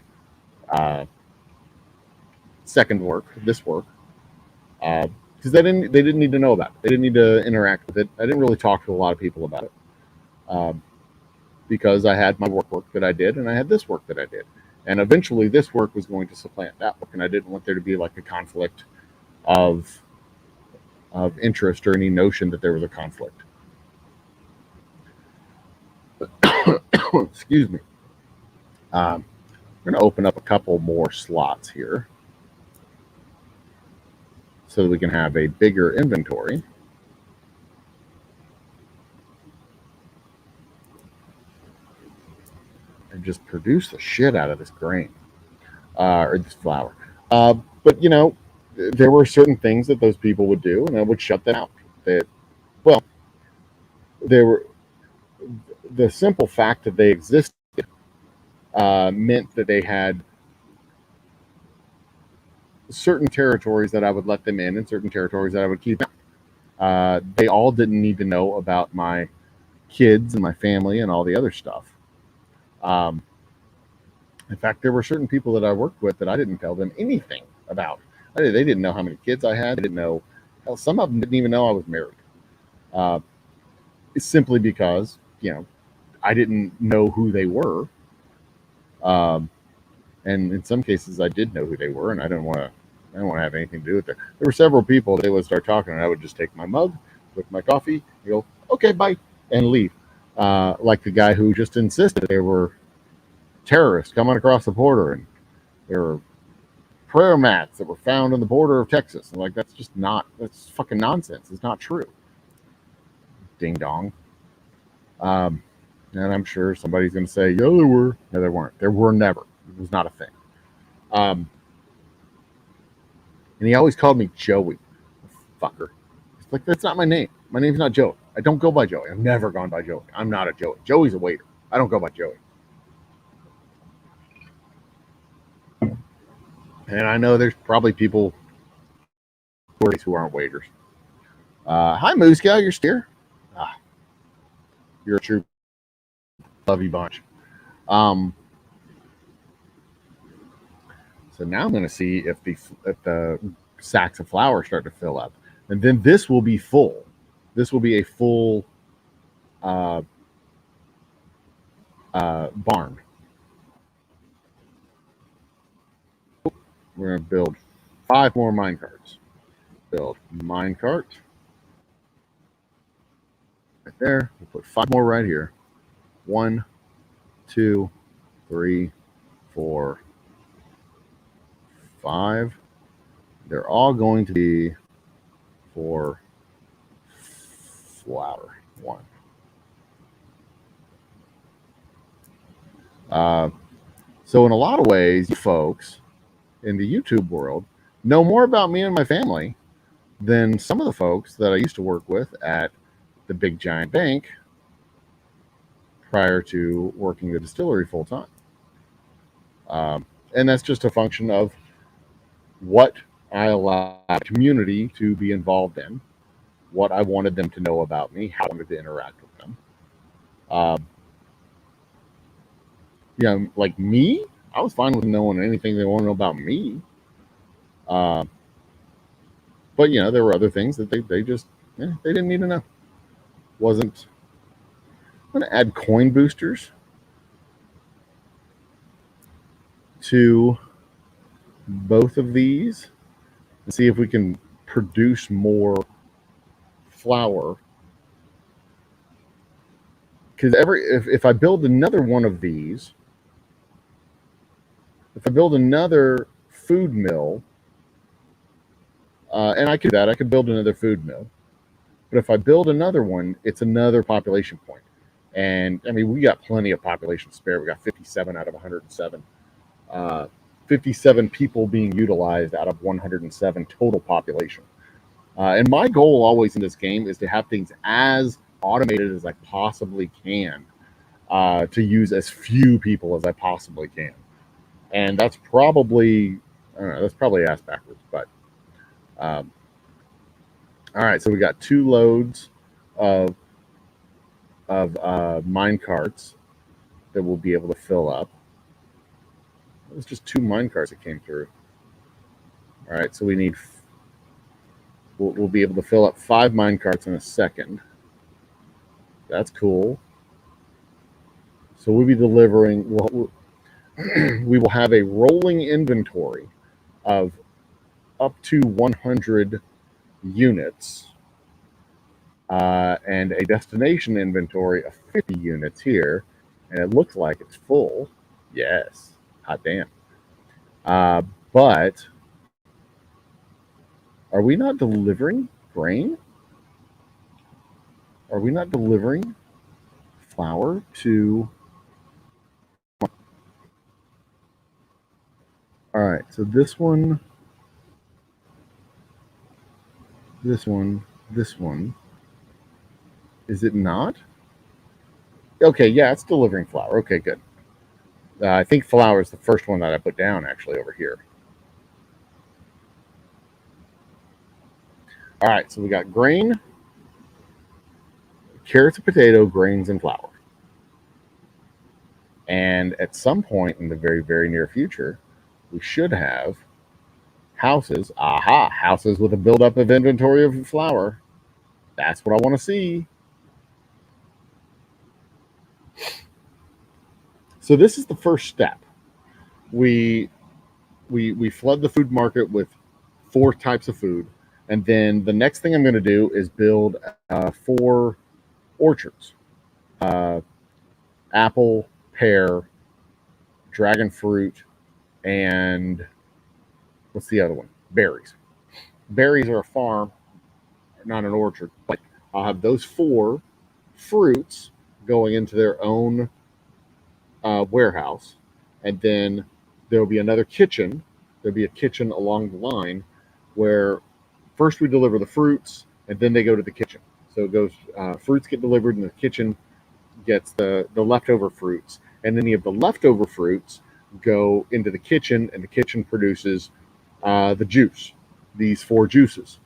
second work, this work, because they didn't need to know about it. They didn't need to interact with it. I didn't really talk to a lot of people about it, because I had my work that I did, and I had this work that I did, and eventually this work was going to supplant that work, and I didn't want there to be like a conflict of interest or any notion that there was a conflict. Excuse me. I'm going to open up a couple more slots here so that we can have a bigger inventory. And just produce the shit out of this grain or this flour. But there were certain things that those people would do, and I would shut them out. There were the simple fact that they existed meant that they had certain territories that I would let them in and certain territories that I would keep out. They all didn't need to know about my kids and my family and all the other stuff. In fact, there were certain people that I worked with that I didn't tell them anything about. They didn't know how many kids I had. They didn't know. Hell, some of them didn't even know I was married. It's simply because I didn't know who they were. And in some cases, I did know who they were, and I didn't want to have anything to do with it. There were several people that they would start talking, and I would just take my mug with my coffee, and go, okay, bye, and leave. Like the guy who just insisted they were terrorists coming across the border, and there were prayer mats that were found on the border of Texas. And that's fucking nonsense. It's not true. Ding dong. And I'm sure somebody's going to say, "Yeah, there were." No, there weren't. There were never. It was not a thing. And he always called me Joey. Fucker. It's like, that's not my name. My name's not Joey. I don't go by Joey. I've never gone by Joey. I'm not a Joey. Joey's a waiter. I don't go by Joey. And I know there's probably people who aren't waiters. Hi, Moose Cow. You're still here. You're a true love you bunch. So now I'm going to see if the sacks of flour start to fill up, and then this will be full. This will be a full barn. We're going to build 5 more minecarts. Build minecart right there. We'll put 5 more right here. 1, 2, 3, 4, 5. They're all going to be for flour. 1. So in a lot of ways, you folks in the YouTube world know more about me and my family than some of the folks that I used to work with at the big giant bank prior to working the distillery full time. And that's just a function of what I allowed the community to be involved in, what I wanted them to know about me, how I wanted to interact with them. Like me, I was fine with knowing anything they want to know about me. But there were other things that they just they didn't need to know. I'm going to add coin boosters to both of these and see if we can produce more flour. Because if I build another one of these, if I build another food mill, and I could do that, I could build another food mill. But if I build another one, it's another population point. And I mean, we got plenty of population spare. We got 57 out of 107. 57 people being utilized out of 107 total population. And my goal always in this game is to have things as automated as I possibly can, to use as few people as I possibly can. And that's probably, I don't know, that's probably ass backwards, but all right, so we got 2 loads of mine carts that we'll be able to fill up. It was just 2 mine carts that came through. All right, so we'll be able to fill up 5 mine carts in a second. That's cool. So we'll be delivering. We will have a rolling inventory of up to 100 units, and a destination inventory of 50 units here, and it looks like it's full. Yes, hot damn. But are we not delivering grain? Are we not delivering flour to? All right, so this one, this one, this one. Is it not? Okay, yeah, it's delivering flour. Okay, good. I think flour is the first one that I put down actually over here. All right, so we got grain, carrots and potato, grains, and flour. And at some point in the very, very near future, we should have houses. Aha, houses with a buildup of inventory of flour. That's what I want to see. So this is the first step. We flood the food market with 4 types of food. And then the next thing I'm going to do is build 4 orchards. Apple, pear, dragon fruit, and what's the other one? Berries. Berries are a farm, not an orchard. But I'll have those 4 fruits going into their own warehouse, and then there will be another kitchen. There'll be a kitchen along the line where first we deliver the fruits, and then they go to the kitchen. So it goes, fruits get delivered, and the kitchen gets the leftover fruits, and any of the leftover fruits go into the kitchen, and the kitchen produces the juice. These 4 juices: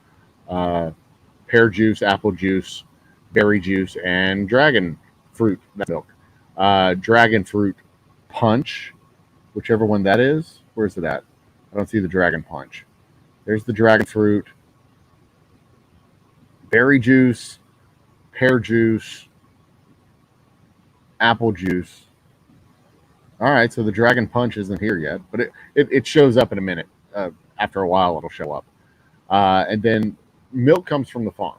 pear juice, apple juice, berry juice, and dragon fruit milk. Dragon fruit punch, whichever one that is. Where's it at? I don't see the dragon punch. There's the dragon fruit, berry juice, pear juice, apple juice. All right, so the dragon punch isn't here yet, but it shows up in a minute. After a while, it'll show up. And then milk comes from the farm.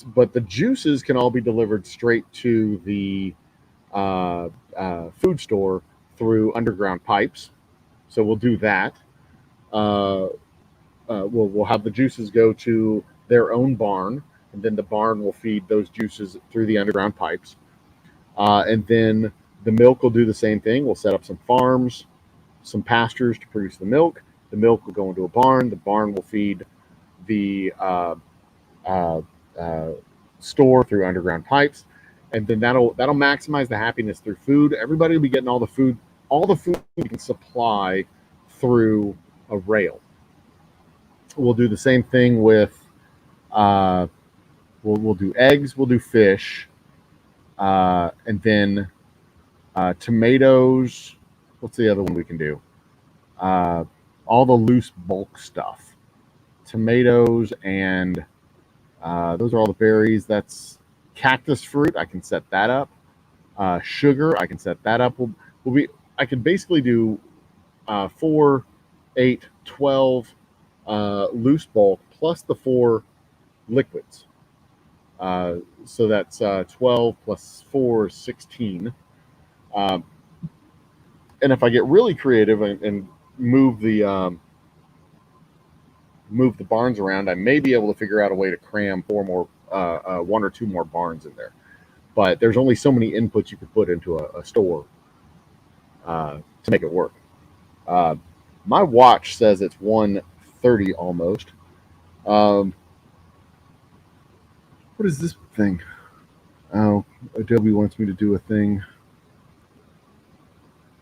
But the juices can all be delivered straight to the food store through underground pipes. So we'll do that. We'll have the juices go to their own barn, and then the barn will feed those juices through the underground pipes. And then the milk will do the same thing. We'll set up some farms, some pastures to produce the milk. The milk will go into a barn. The barn will feed the store through underground pipes, and then that'll maximize the happiness through food. Everybody will be getting all the food we can supply through a rail. We'll do the same thing with we'll do eggs, we'll do fish, and then tomatoes. What's the other one we can do? All the loose bulk stuff. Tomatoes and those are all the berries. That's cactus fruit. I can set that up. Sugar, I can set that up. I can basically do 4, 8, 12 loose bulk plus the 4 liquids. So that's 12 plus 4 is 16. And if I get really creative and move the barns around, I may be able to figure out a way to cram 1 or 2 more barns in there. But there's only so many inputs you could put into a store to make it work. My watch says it's 1:30 almost. What is this thing? Oh, Adobe wants me to do a thing.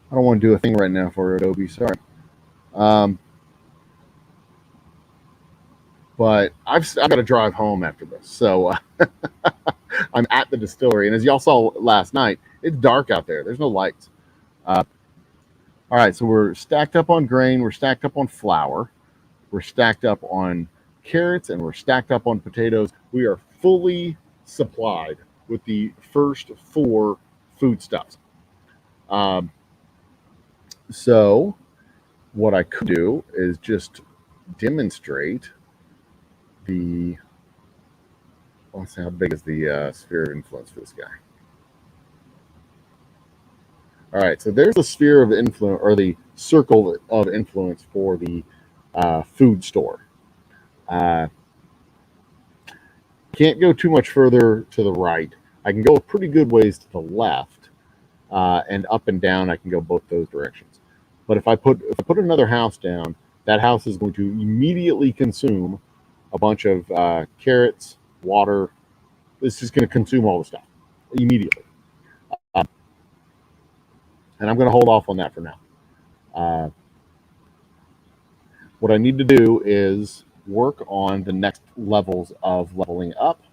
I don't want to do a thing right now for Adobe. Sorry. But I've got to drive home after this. So I'm at the distillery. And as y'all saw last night, it's dark out there. There's no lights. All right, so we're stacked up on grain. We're stacked up on flour. We're stacked up on carrots. And we're stacked up on potatoes. We are fully supplied with the first 4 foodstuffs. So what I could do is just demonstrate let's see, how big is the sphere of influence for this guy? All right, so there's the sphere of influence, or the circle of influence for the food store. Can't go too much further to the right. I can go a pretty good ways to the left, and up and down. I can go both those directions. But if I put another house down, that house is going to immediately consume a bunch of carrots, water. This is going to consume all the stuff immediately. And I'm going to hold off on that for now. What I need to do is work on the next levels of leveling up,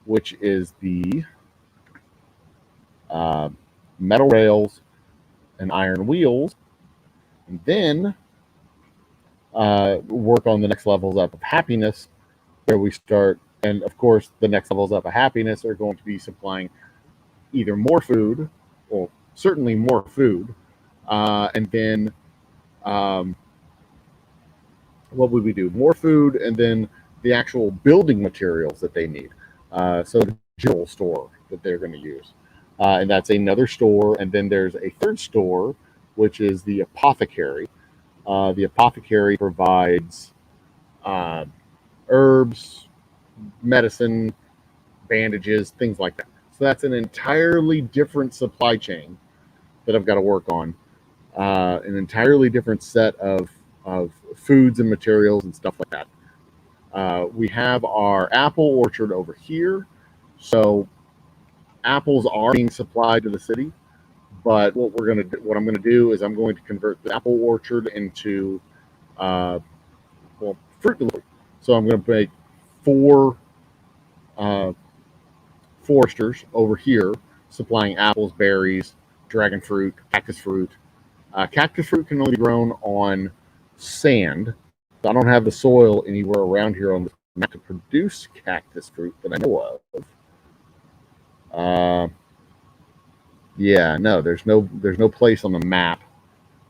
which is the metal rails and iron wheels, and then work on the next levels up of happiness, where we start. And of course, the next levels up of happiness are going to be supplying either more food, or certainly more food, and then what would we do? More food, and then the actual building materials that they need. So the general store that they're going to use. And that's another store. And then there's a third store, which is the Apothecary. The Apothecary provides herbs, medicine, bandages, things like that. So that's an entirely different supply chain that I've got to work on. An entirely different set of foods and materials and stuff like that. We have our apple orchard over here. So apples are being supplied to the city, but what I'm gonna do is I'm going to convert the apple orchard into fruit delivery. So I'm going to make 4 foresters over here supplying apples, berries, dragon fruit, cactus fruit. Cactus fruit can only be grown on sand. So I don't have the soil anywhere around here on the map to produce cactus fruit that I know of. Yeah, no, there's no place on the map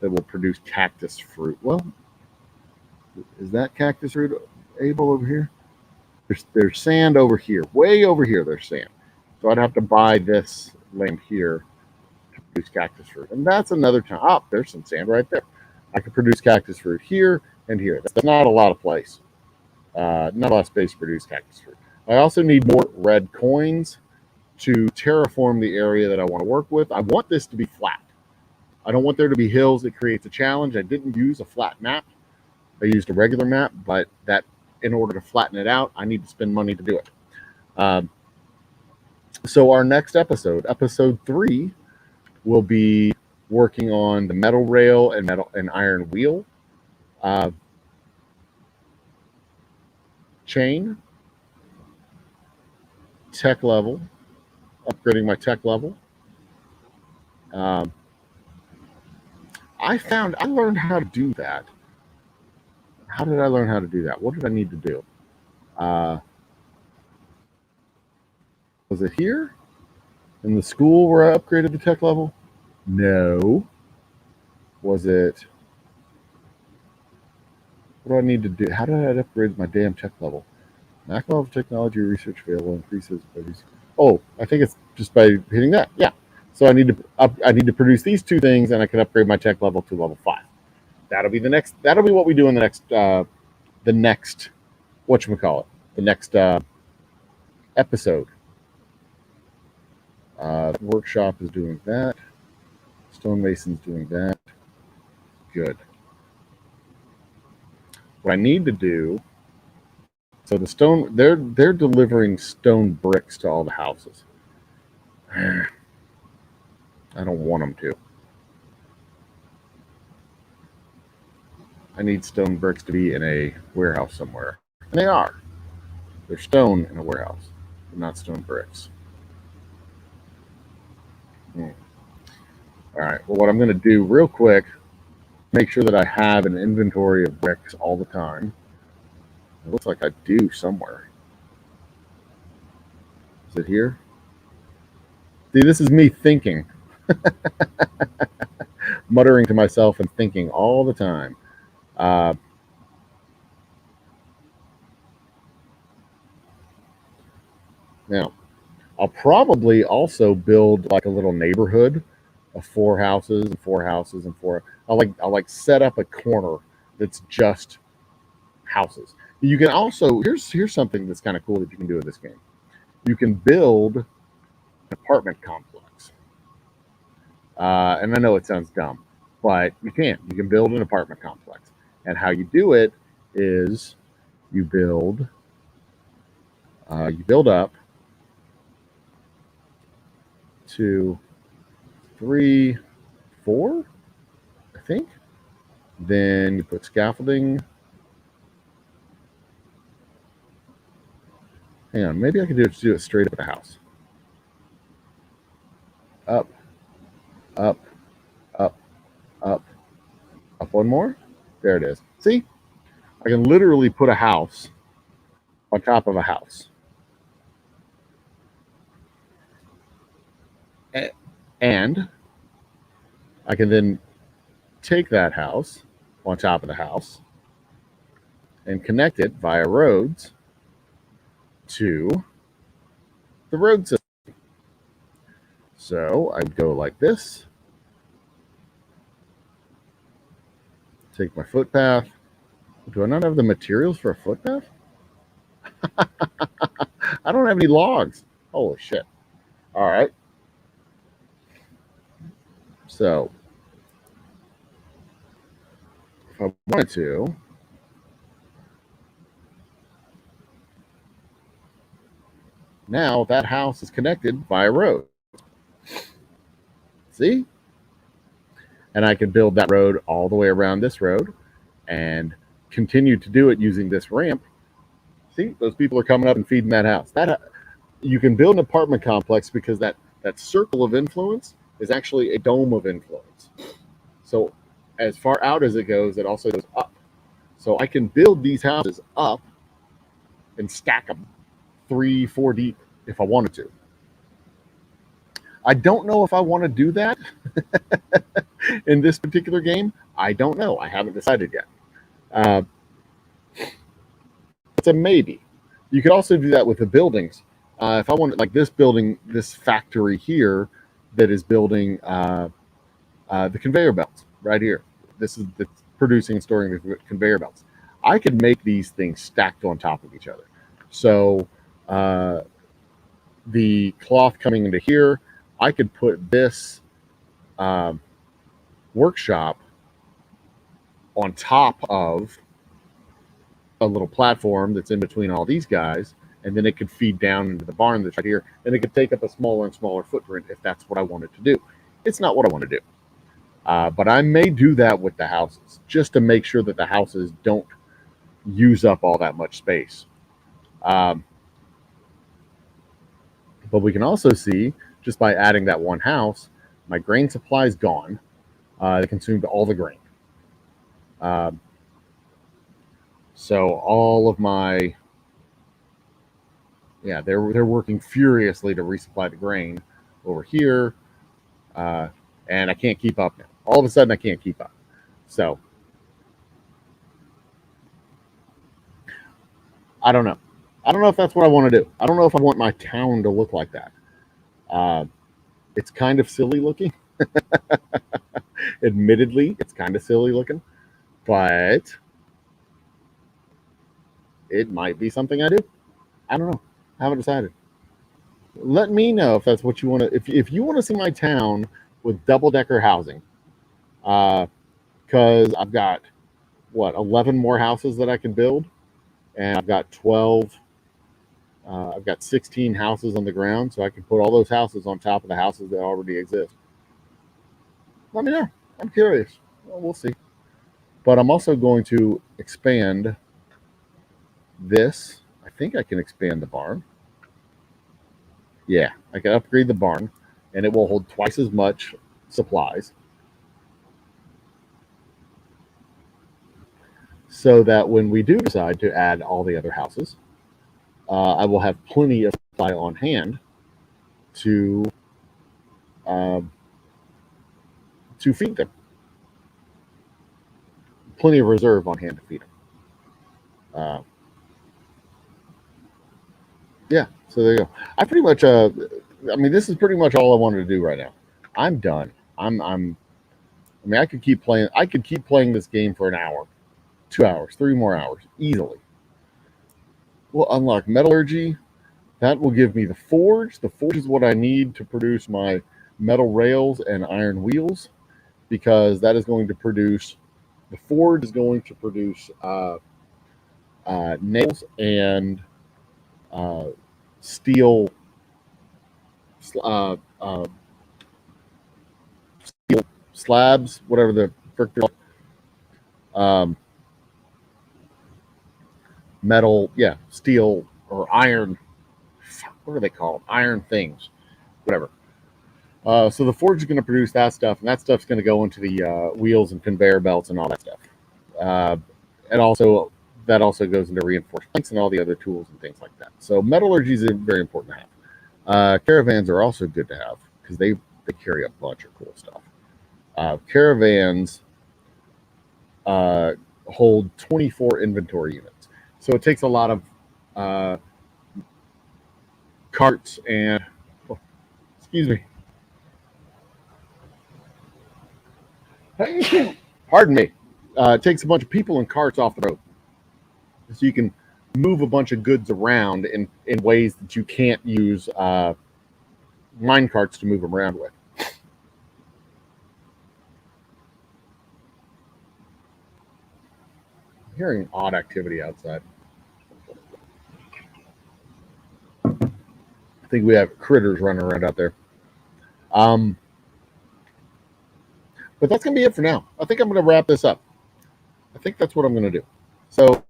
that will produce cactus fruit. Well, is that cactus fruit able over here? There's sand over here, way over here. There's sand, so I'd have to buy this land here to produce cactus fruit, and that's another time. Oh, there's some sand right there. I could produce cactus fruit here and here. That's not a lot of place. Not a lot of space to produce cactus fruit. I also need more red coins to terraform the area that I want to work with. I want this to be flat. I don't want there to be hills. It creates a challenge. I didn't use a flat map. I used a regular map, but that in order to flatten it out, I need to spend money to do it. So our next episode 3, will be working on the metal rail and iron wheel chain, tech level, upgrading my tech level. I learned how to do that. How did I learn how to do that? What did I need to do? Was it here in the school where I upgraded the tech level? No. Was it? What do I need to do? How did I upgrade my damn tech level? Maximum of technology research available increases. Oh, I think it's just by hitting that. Yeah. So I need to produce these 2 things, and I can upgrade my tech level to level 5. That'll be what we do in the next whatchamacallit, the next episode. Workshop is doing that. Stonemason's doing that. Good. What I need to do, so they're delivering stone bricks to all the houses. I don't want them to. I need stone bricks to be in a warehouse somewhere. And they are. They're stone in a warehouse, but not stone bricks. All right. Well, what I'm going to do real quick, make sure that I have an inventory of bricks all the time. It looks like I do somewhere. Is it here? See, this is me thinking. Muttering to myself and thinking all the time. Now, I'll probably also build like a little neighborhood of 4 houses and 4 houses and 4. I'll set up a corner that's just houses. You can also here's something that's kind of cool that you can do in this game. You can build an apartment complex, and I know it sounds dumb, but you can. You can build an apartment complex, and how you do it is you build up 2, 3, 4, I think. Then you put scaffolding. Hang on, maybe I can do it straight up at the house. Up, up, up, up, up one more. There it is. See? I can literally put a house on top of a house. And I can then take that house on top of the house and connect it via roads to the road system. So I would go like this, take my footpath. Do I not have the materials for a footpath? I don't have any logs. Holy shit. All right. So if I wanted to, now that house is connected by a road. See? And I can build that road all the way around this road and continue to do it using this ramp. See, those people are coming up and feeding that house. That you can build an apartment complex because that circle of influence is actually a dome of influence. So as far out as it goes, it also goes up. So I can build these houses up and stack them 3, 4 deep if I wanted to. I don't know if I want to do that in this particular game. I don't know. I haven't decided yet. It's a maybe. You could also do that with the buildings. If I wanted, like this building, this factory here that is building the conveyor belts right here. This is the producing and storing the conveyor belts. I could make these things stacked on top of each other. So the cloth coming into here, I could put this workshop on top of a little platform that's in between all these guys, and then it could feed down into the barn that's right here, and it could take up a smaller and smaller footprint if that's what I wanted to do. It's not what I want to do. But I may do that with the houses, just to make sure that the houses don't use up all that much space. But we can also see, just by adding that one house, my grain supply is gone. They consumed all the grain. So all of my, they're working furiously to resupply the grain over here, and I can't keep up now. All of a sudden, I can't keep up. So I don't know. I don't know if that's what I want to do. I don't know if I want my town to look like that. It's kind of silly looking. Admittedly, it's kind of silly looking, but it might be something I do. I don't know. I haven't decided. Let me know if that's what you want to. If you want to see my town with double-decker housing, because I've got 11 more houses that I can build, and I've got 12. I've got 16 houses on the ground, so I can put all those houses on top of the houses that already exist. Let me know. I'm curious. Well, we'll see. But I'm also going to expand this. I think I can expand the barn. Yeah, I can upgrade the barn, and it will hold twice as much supplies. So that when we do decide to add all the other houses, I will have plenty of supply on hand to feed them. Plenty of reserve on hand to feed them. Yeah, so there you go. I pretty much, I mean, this is pretty much all I wanted to do right now. I'm done. I mean, I could keep playing. I could keep playing this game for an hour, 2 hours, 3 more hours easily. We'll unlock metallurgy. That will give me the forge. The forge is what I need to produce my metal rails and iron wheels, because that is going to produce. The forge is going to produce nails and steel. Steel slabs, whatever the frick they're called. Metal, steel or iron. What are they called? Iron things, whatever. So the forge is going to produce that stuff, and that stuff's going to go into the wheels and conveyor belts and all that stuff. And also, that also goes into reinforced planks and all the other tools and things like that. So metallurgy is very important to have. Caravans are also good to have because they carry a bunch of cool stuff. Caravans hold 24 inventory units. So it takes a lot of carts and, excuse me. Pardon me. It takes a bunch of people and carts off the road. So you can move a bunch of goods around in ways that you can't use mine carts to move them around with. I'm hearing odd activity outside. I think we have critters running around out there. But that's going to be it for now. I think I'm going to wrap this up. I think that's what I'm going to do. So,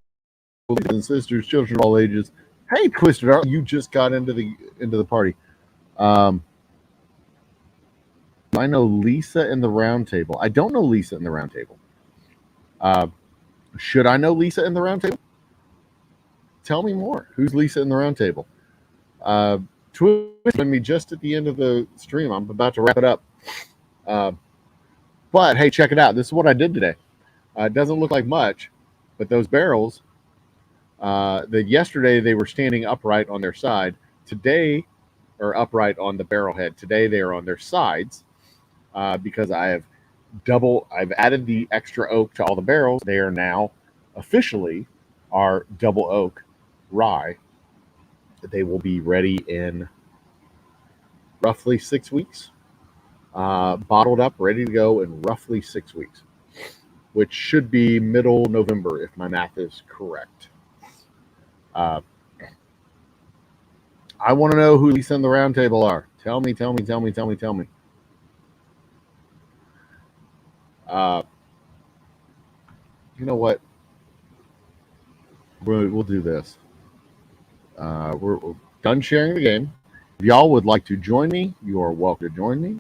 brothers and sisters, children of all ages, hey, Twisted Art, you just got into the party. I know Lisa in the round table. I don't know Lisa in the round table. Should I know Lisa in the round table? Tell me more. Who's Lisa in the round table? Twisted me just at the end of the stream. I'm about to wrap it up. But hey, check it out. This is what I did today. It doesn't look like much, but those barrels, that yesterday they were standing upright on their side. Today, or upright on the barrel head. Today they are on their sides because I've added the extra oak to all the barrels. They are now officially our double oak rye. They will be ready in roughly 6 weeks. Bottled up, ready to go in roughly 6 weeks, which should be middle November if my math is correct. I want to know who Lisa in the round table are. Tell me. You know what? We'll do this. We're done sharing the game. If y'all would like to join me, you are welcome to join me.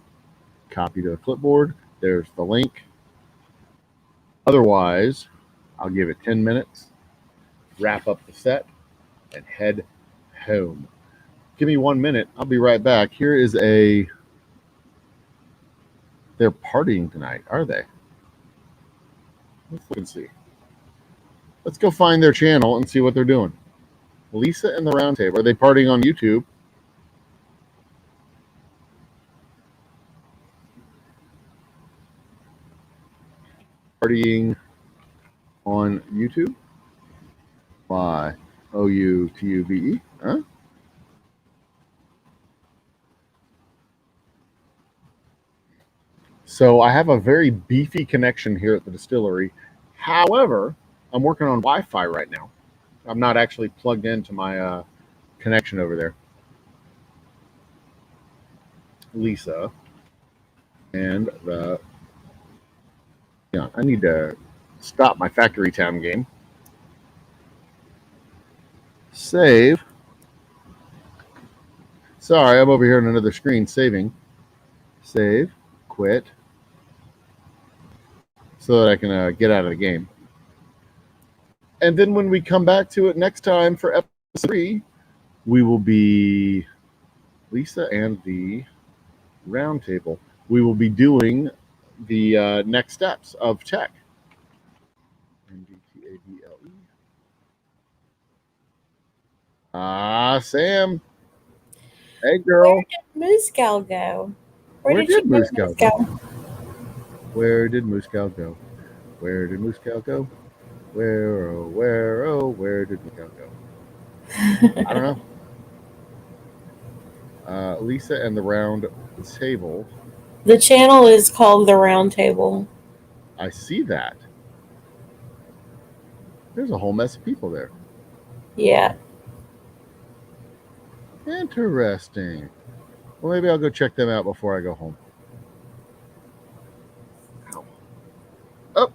Copy to the clipboard. There's the link. Otherwise, I'll give it 10 minutes, wrap up the set, and head home. Give me 1 minute. I'll be right back. Here is they're partying tonight, are they? Let's look and see. Let's go find their channel and see what they're doing. Lisa and the Round Table. Are they partying on YouTube? Partying on YouTube? YOUTUBE? Huh? So I have a very beefy connection here at the distillery. However, I'm working on Wi-Fi right now. I'm not actually plugged into my connection over there. Lisa and I need to stop my Factory Town game. Save. Sorry, I'm over here on another screen saving. Save. Quit. So that I can get out of the game. And then when we come back to it next time for episode 3, we will be Lisa and the Round Table. We will be doing the next steps of tech. NDTABLE. Sam. Hey, girl. Where did Moose Gal go? Where did Moose Gal go? Where did Moose Gal go? Where did Moose Gal go? Where did Moose Gal go? I don't know. Lisa and the Round Table. The channel is called The Round Table. I see that. There's a whole mess of people there. Yeah. Interesting. Well, maybe I'll go check them out before I go home. Oh.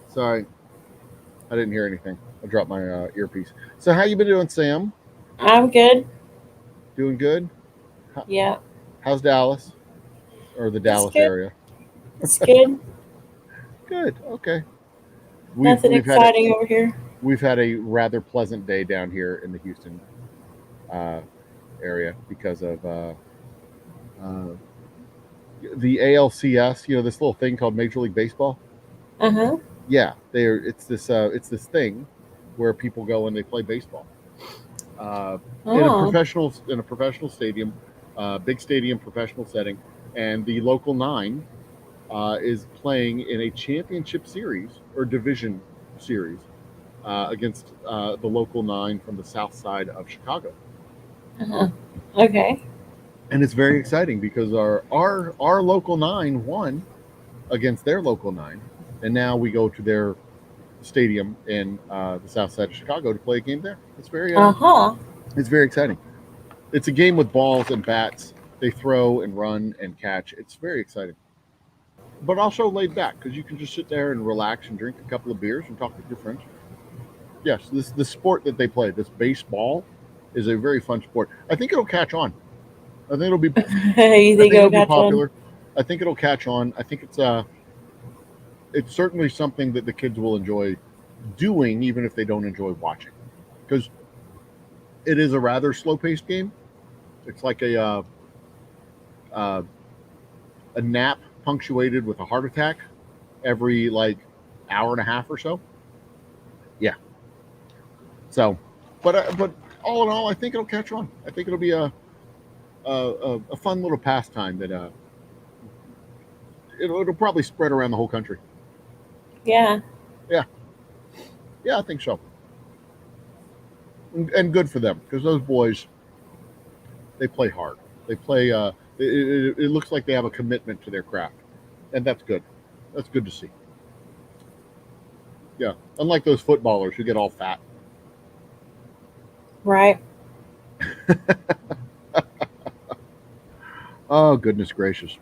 Sorry. I didn't hear anything. I dropped my earpiece. So how you been doing, Sam? I'm good. Doing good? Yeah. How's Dallas? Or the Dallas area? It's good. Good. Okay. Nothing exciting over here. We've had a rather pleasant day down here in the Houston area because of the ALCS. You know, this little thing called Major League Baseball. Yeah, it's this thing where people go and they play baseball in a professional stadium, big stadium, professional setting, and the local 9 is playing in a championship series or division series against the local 9 from the south side of Chicago. Uh-huh. Okay. And it's very exciting because our local 9 won against their local 9, and now we go to their stadium in the south side of Chicago to play a game there. It's very exciting. It's a game with balls and bats. They throw and run and catch. It's very exciting, but also laid back because you can just sit there and relax and drink a couple of beers and talk with your friends. Yes, the sport that they play, this baseball, is a very fun sport. I think it'll catch on. I think it'll be. You I think think it'll be catch popular. on? I think it'll catch on. I think it's certainly something that the kids will enjoy doing, even if they don't enjoy watching, because it is a rather slow-paced game. It's like uh, a nap punctuated with a heart attack every like hour and a half or so. Yeah. So, but all in all, I think it'll catch on. I think it'll be a fun little pastime that it'll probably spread around the whole country. Yeah. Yeah. Yeah, I think so. And good for them because those boys, they play hard. They play. It looks like they have a commitment to their craft, and that's good. That's good to see. Yeah, unlike those footballers who get all fat. Right. Oh goodness gracious!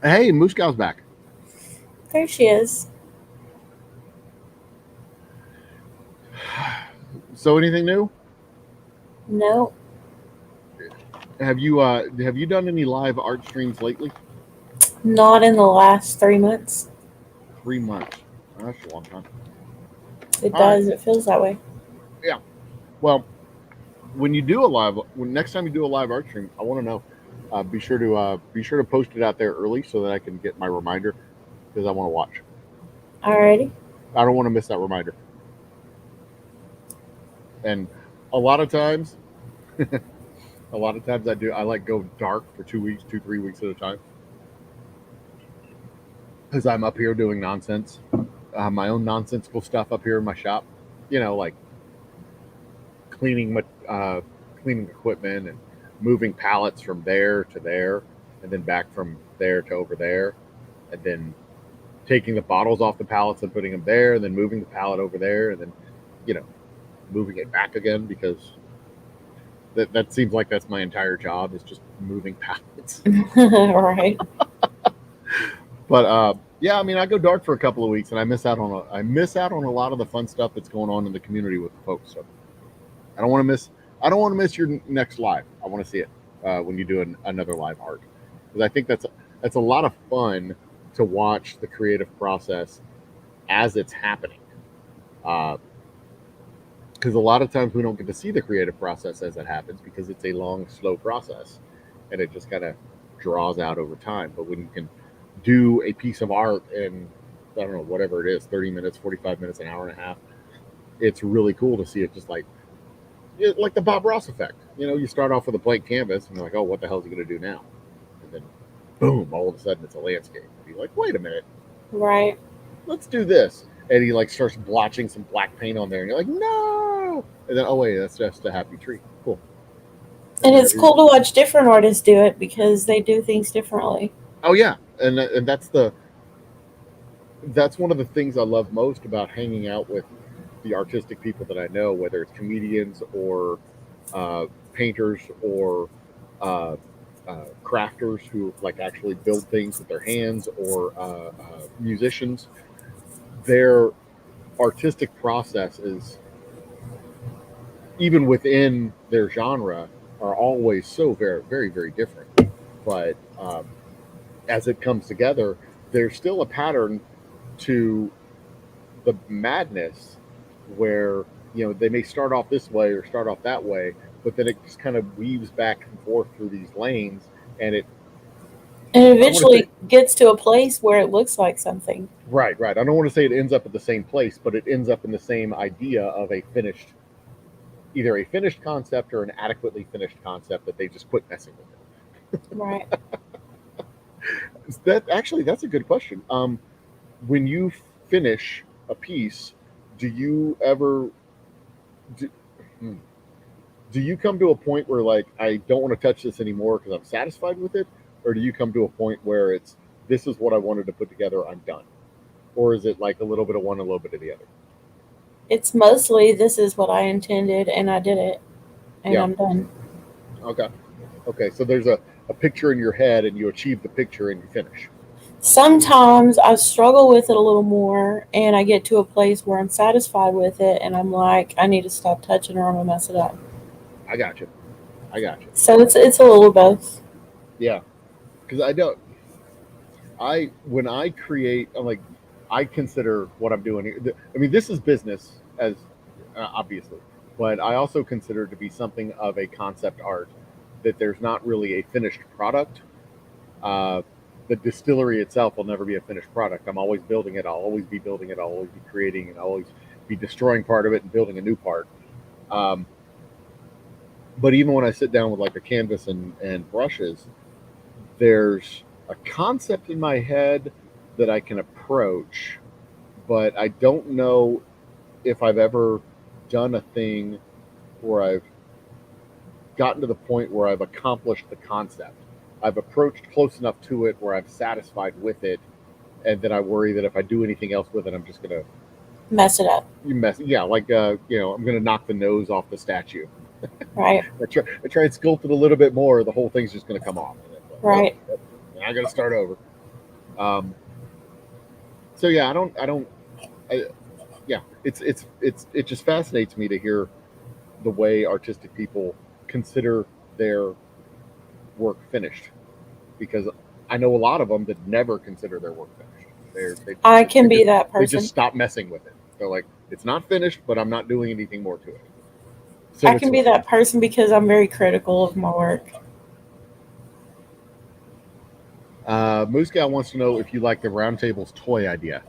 Hey, Moose Cow's back. There she is. So, anything new? No. Have you done any live art streams lately? Not in the last 3 months. 3 months. Oh, that's a long time. It All right. does. It feels that way. Yeah. Well, when next time you do a live art stream, I want to know. Be sure to post it out there early so that I can get my reminder because I want to watch. Alrighty. I don't want to miss that reminder. And a lot of times, I like go dark for 3 weeks at a time because I'm up here doing nonsense, my own nonsensical stuff up here in my shop. Like cleaning equipment and moving pallets from there to there, and then back from there to over there, and then taking the bottles off the pallets and putting them there, and then moving the pallet over there, and then moving it back again because that seems like that's my entire job is just moving pallets. Right. But yeah, I mean, I go dark for a couple of weeks, and I miss out on a lot of the fun stuff that's going on in the community with the folks. So I don't want to miss your next live. I want to see it when you do another live art because I think that's a lot of fun to watch the creative process as it's happening. Because a lot of times we don't get to see the creative process as it happens because it's a long, slow process, and it just kind of draws out over time. But when you can do a piece of art in, I don't know, whatever it is, 30 minutes, 45 minutes, an hour and a half, it's really cool to see it just like the Bob Ross effect. You start off with a blank canvas and you're like, oh, what the hell is he going to do now? And then boom, all of a sudden it's a landscape. And you're like, wait a minute. Right. Let's do this. And he like starts blotching some black paint on there and you're like, no. And then, oh wait, that's just a happy tree. Cool. And it's cool to watch different artists do it because they do things differently. Oh yeah. And that's one of the things I love most about hanging out with the artistic people that I know, whether it's comedians or painters or crafters who like actually build things with their hands or musicians. Their artistic process is, even within their genre, are always so very, very, very different. But as it comes together, there's still a pattern to the madness where they may start off this way or start off that way, but then it just kind of weaves back and forth through these lanes, and it eventually gets to a place where it looks like something. Right. I don't want to say it ends up at the same place, but it ends up in the same idea of either a finished concept or an adequately finished concept that they just quit messing with it. Right. That's a good question. When you finish a piece, do you ever do, hmm, do you come to a point where like I don't want to touch this anymore because I'm satisfied with it, or do you come to a point where it's this is what I wanted to put together, I'm done, or is it like a little bit of one, a little bit of the other? It's mostly this is what I intended and I did it and Yeah. I'm done. Okay. Okay. So there's a picture in your head, and you achieve the picture and you finish. Sometimes I struggle with it a little more and I get to a place where I'm satisfied with it and I'm like, I need to stop touching or I'm gonna mess it up. I got you. I got you. So it's a little both. Yeah. Because I don't. I when I create, I'm like, I consider what I'm doing here. I mean, this is business, as obviously, but I also consider it to be something of a concept art. That there's not really a finished product. Uh, the distillery itself will never be a finished product. I'm always building it. I'll always be building it. I'll always be creating, and I'll always be destroying part of it and building a new part. Um, but even when I sit down with like a canvas and brushes, there's a concept in my head that I can approach, but I don't know if I've ever done a thing where I've gotten to the point where I've accomplished the concept. I've approached close enough to it where I'm satisfied with it, and then I worry that if I do anything else with it, I'm just gonna Mess it up. mess. Yeah, like I'm gonna knock the nose off the statue. Right. I try and sculpt it a little bit more. The whole thing's just gonna come off. Right. I got to start over. Um, so yeah, I, yeah, it just fascinates me to hear the way artistic people consider their work finished, because I know a lot of them that never consider their work finished. I can be that They just person. stop messing with it. They're like, it's not finished, but I'm not doing anything more to it. So I it's can be that person because I'm very critical of my work. Moose Guy wants to know if you like the Roundtable's toy idea.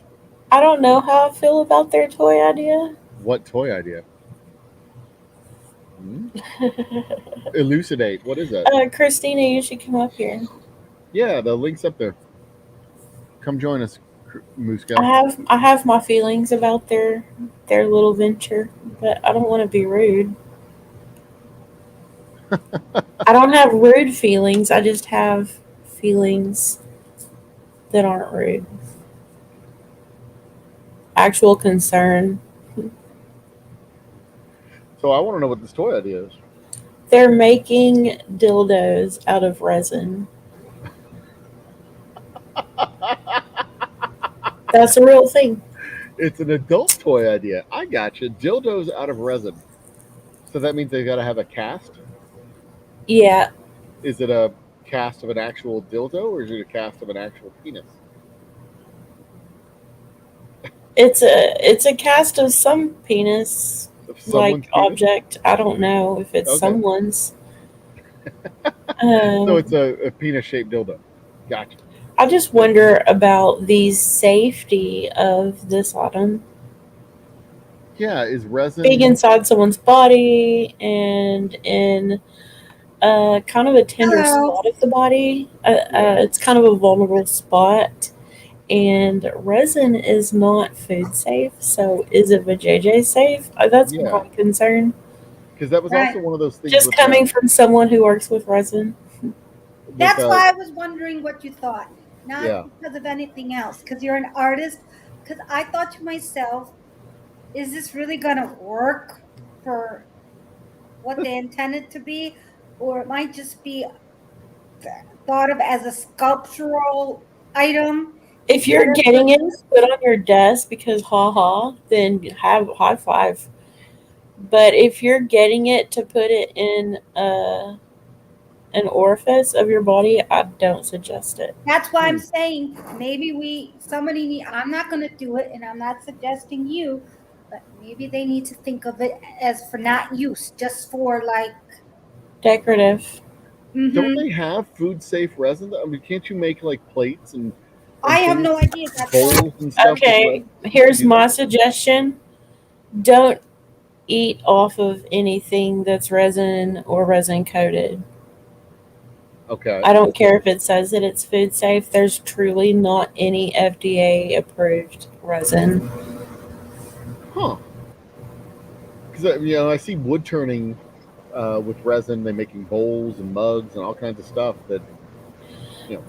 I don't know how I feel about their toy idea. What toy idea? Elucidate. What is that? Christina, you should come up here. Yeah, the link's up there. Come join us, Moose I Guy. have my feelings about their little venture, but I don't want to be rude. I don't have rude feelings. I just have feelings that aren't rude. Actual concern. So I want to know what this toy idea is. They're making dildos out of resin. That's a real thing. It's an adult toy idea. I got you. Dildos out of resin. So that means they got to have a cast. Yeah, Is it a cast of an actual dildo, or is it a cast of an actual penis? it's a cast of some penis Of someone's like penis? object. I don't know if it's Okay. someone's. So it's a penis shaped dildo. Gotcha. I just wonder about the safety of this item Yeah, is being resin. inside someone's body and in kind of a tender Hello. spot of the body. Yeah. It's kind of a vulnerable spot, and resin is not food safe. So, is it vajayjay safe? That's Yeah. my concern. Because that was Right. also one of those things. Just with, coming from someone who works with resin. That's why I was wondering what you thought, not Yeah. because of anything else. Because you're an artist. Because I thought to myself, is this really gonna work for what they intended to be, or it might just be thought of as a sculptural item? If you're getting it put on your desk because haha, then have high five. But if you're getting it to put it in an orifice of your body, I don't suggest it. That's why I'm saying maybe somebody. I'm not gonna do it, and I'm not suggesting you. But maybe they need to think of it as for not use, just for like. Decorative. Don't they have food safe resin? I mean, can't you make like plates and I have things, no idea. That's why. bowls and stuff? Okay, here's my suggestion. Don't eat off of anything that's resin or resin coated. Okay. I don't care if it says that it's food safe. There's truly not any FDA approved resin. Huh. Because I see wood turning with resin. They're making bowls and mugs and all kinds of stuff that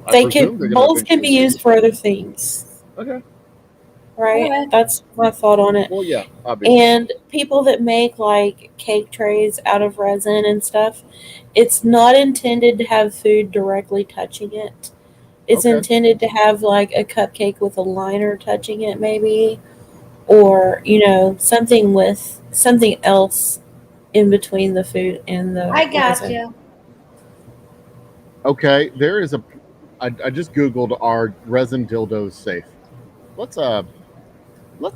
I presume they're going to Bowls can be eventually. used for other things, Okay. right? Alright. That's my thought on it. Well, yeah, obviously. And people that make like cake trays out of resin and stuff, it's not intended to have food directly touching it. It's Okay. intended to have like a cupcake with a liner touching it, maybe, or something with something else in between the food and the I got resin. you. Okay. There is a. I just googled are resin dildos safe. Let's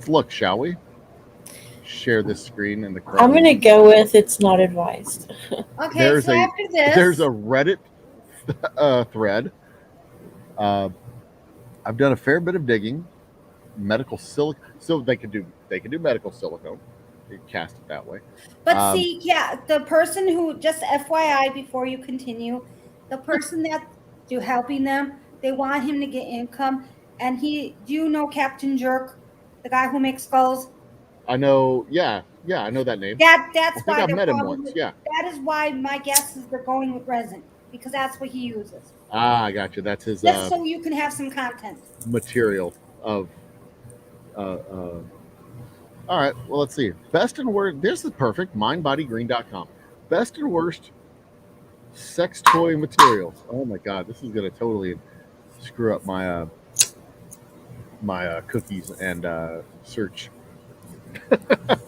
look, shall we? Share this screen in the crowd. I'm gonna go with it's not advised. Okay, There's so a after this, there's a Reddit thread. I've done a fair bit of digging. Medical silicone, so they could do medical silicone. You cast it that way. but Um, see, yeah, the person who, just FYI before you continue, the person that do helping them, they want him to get income. And do you know Captain Jerk, the guy who makes skulls? I know. Yeah, I know that name. That's I think why I've they're met him probably, once. Yeah. that is why my guess is they're going with resin, because that's what he uses. I got you. That's his Just so you can have some content. material of. All right. Well, let's see. Best and worst. This is perfect. Mindbodygreen.com. Best and worst sex toy materials. Oh my God, this is gonna totally screw up my cookies and search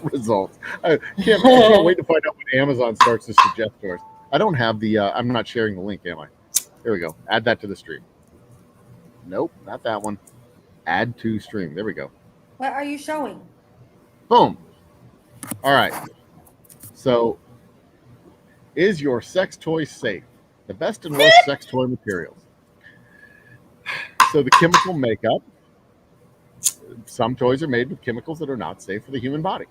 results. I can't wait to find out what Amazon starts to suggest to us. I don't have the. I'm not sharing the link, am I? There we go. Add that to the stream. Nope, not that one. Add to stream. There we go. What are you showing? Boom. All right. So, is your sex toy safe? The best and worst sex toy materials. So the chemical makeup. Some toys are made with chemicals that are not safe for the human body.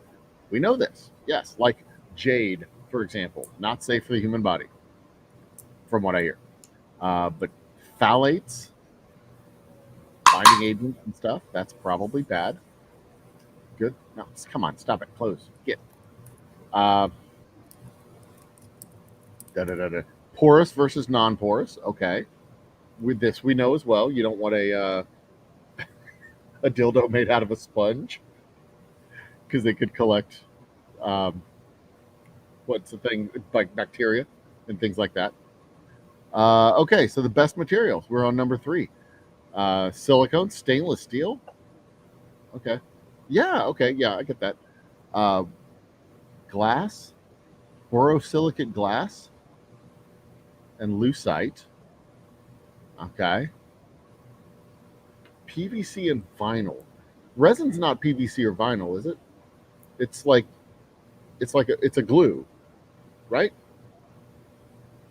We know this. Yes, like jade, for example, not safe for the human body, from what I hear. But phthalates, binding agents and stuff, that's probably bad. Good. No, come on, stop it. Close. Get. Porous versus non-porous. Okay. With this, we know as well. You don't want a dildo made out of a sponge because they could collect what's the thing, like bacteria and things like that. Okay, so the best materials. We're on number 3. Silicone, stainless steel. Okay. Yeah, okay, yeah, I get that. Glass, borosilicate glass, and lucite. Okay. PVC and vinyl. Resin's not PVC or vinyl, is it? It's a glue, right?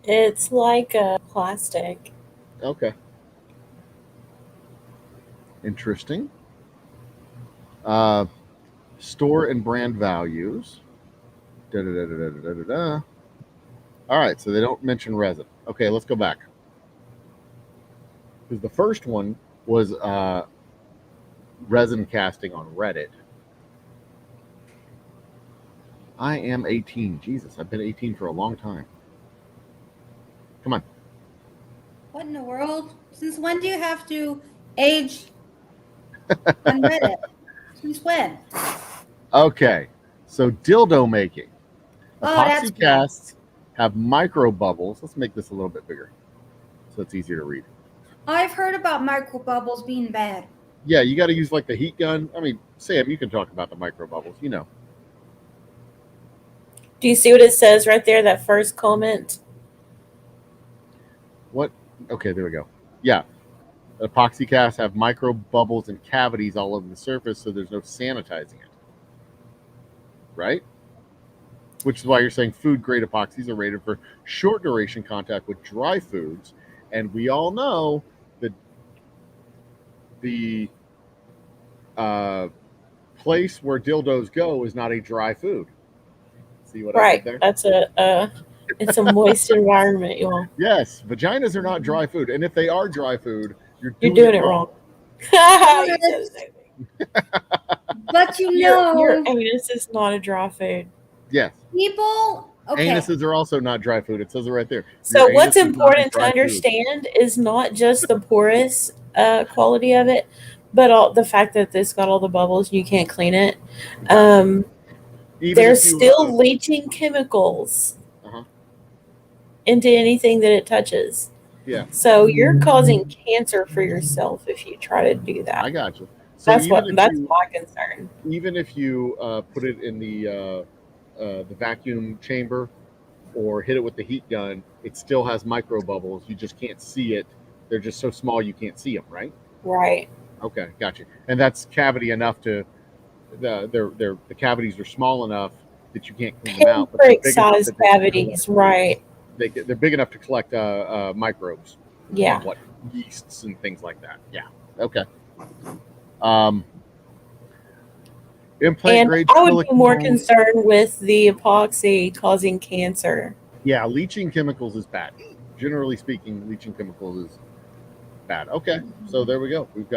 It's like a plastic. Okay. Interesting. Store and brand values. Da, da, da, da, da, da, da. All right, so they don't mention resin. Okay, let's go back. Because the first one was resin casting on Reddit. I am 18. Jesus, I've been 18 for a long time. Come on. What in the world? Since when do you have to age on Reddit? Since when? Okay, so dildo making. Oh, that's Epoxy casts have micro bubbles. Let's make this a little bit bigger so it's easier to read. I've heard about micro bubbles being bad. Yeah, you got to use like the heat gun. I mean, Sam, you can talk about the micro bubbles. You know. Do you see what it says right there, that first comment? What? Okay, there we go. Yeah. Epoxy casts have micro bubbles and cavities all over the surface, so there's no sanitizing it. Right? Which is why you're saying food-grade epoxies are rated for short duration contact with dry foods. And we all know that the place where dildos go is not a dry food. See what I did there? That's it's a moist environment, y'all. Yes, vaginas are not dry food. And if they are dry food, you're You're doing it wrong. You said the same thing. But you Your know, anus is not a dry food. Yes. people. Okay, Anuses are also not dry food. It says it right there. So Your what's anus is not a important to dry food. understand is not just the porous quality of it, but the fact that it's got all the bubbles. You can't clean it. Even There's if you still leaching chemicals uh-huh. into anything that it touches. Yeah, So you're causing cancer for yourself if you try to do that. I got you. So That's my concern. even if you put it in the vacuum chamber or hit it with the heat gun, it still has micro bubbles. You just can't see it. They're just so small you can't see them, right? Right. Okay, got you. And that's cavity enough to the cavities are small enough that you can't clean them out, but they're Pinprick big enough size that they can cavities, right. they're big enough to collect microbes, Yeah. what yeasts and things like that. Yeah. Okay. Um, implant And grade I would be more silicone. concerned with the epoxy causing cancer. Yeah, leaching chemicals is bad. Generally speaking, leaching chemicals is bad. Okay, so there we go. We've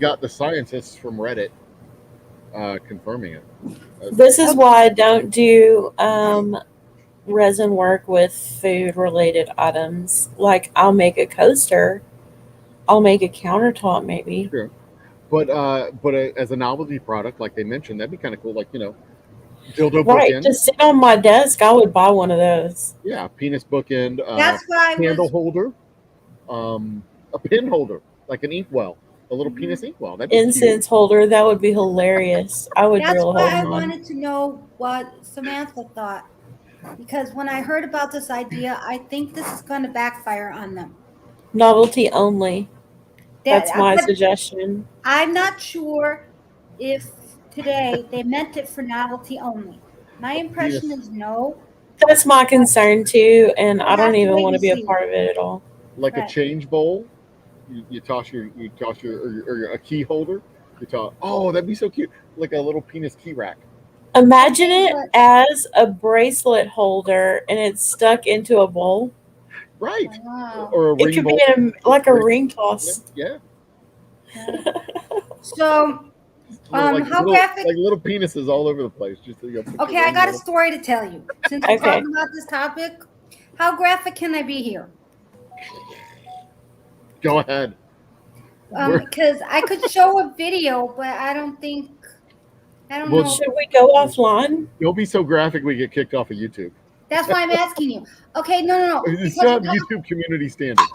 got the scientists from Reddit confirming it. This is why I don't do resin work with food related items. Like I'll make a coaster, I'll make a countertop maybe. Sure. But as a novelty product, like they mentioned, that'd be kind of cool. Like dildo Right. bookend. To sit on my desk, I would buy one of those. Yeah, penis bookend. that's why I Candle was. holder. A pin holder, like an inkwell, a little penis inkwell. That'd be cute. Incense holder, that would be hilarious. I would That's drill a why hole I in one. wanted to know what Samantha thought. Because when I heard about this idea, I think this is going to backfire on them. Novelty only. That's my But suggestion. I'm not sure if today they meant it for novelty only. My impression Penis, is no. That's my concern too, and I We'll don't have to even wait want to and be a see. part of it at all. like a Right. change bowl. You toss or a key holder. You toss. Oh, that'd be so cute. Like a little penis key rack. Imagine Okay, it but as a bracelet holder and it's stuck into a bowl. Right. wow. Or a It ring could bowl. be like a ring toss. Yeah. So, Like how graphic? little penises all over the place. Just put Okay, your I own got a little- story to tell you. Since we're Okay. talking about this topic, how graphic can I be here? Go ahead. We're- Because I could show a video, but I don't Well, know. Should we go offline? Don't be so graphic we get kicked off of YouTube. That's why I'm asking you. Okay, no. It's still have YouTube community standards.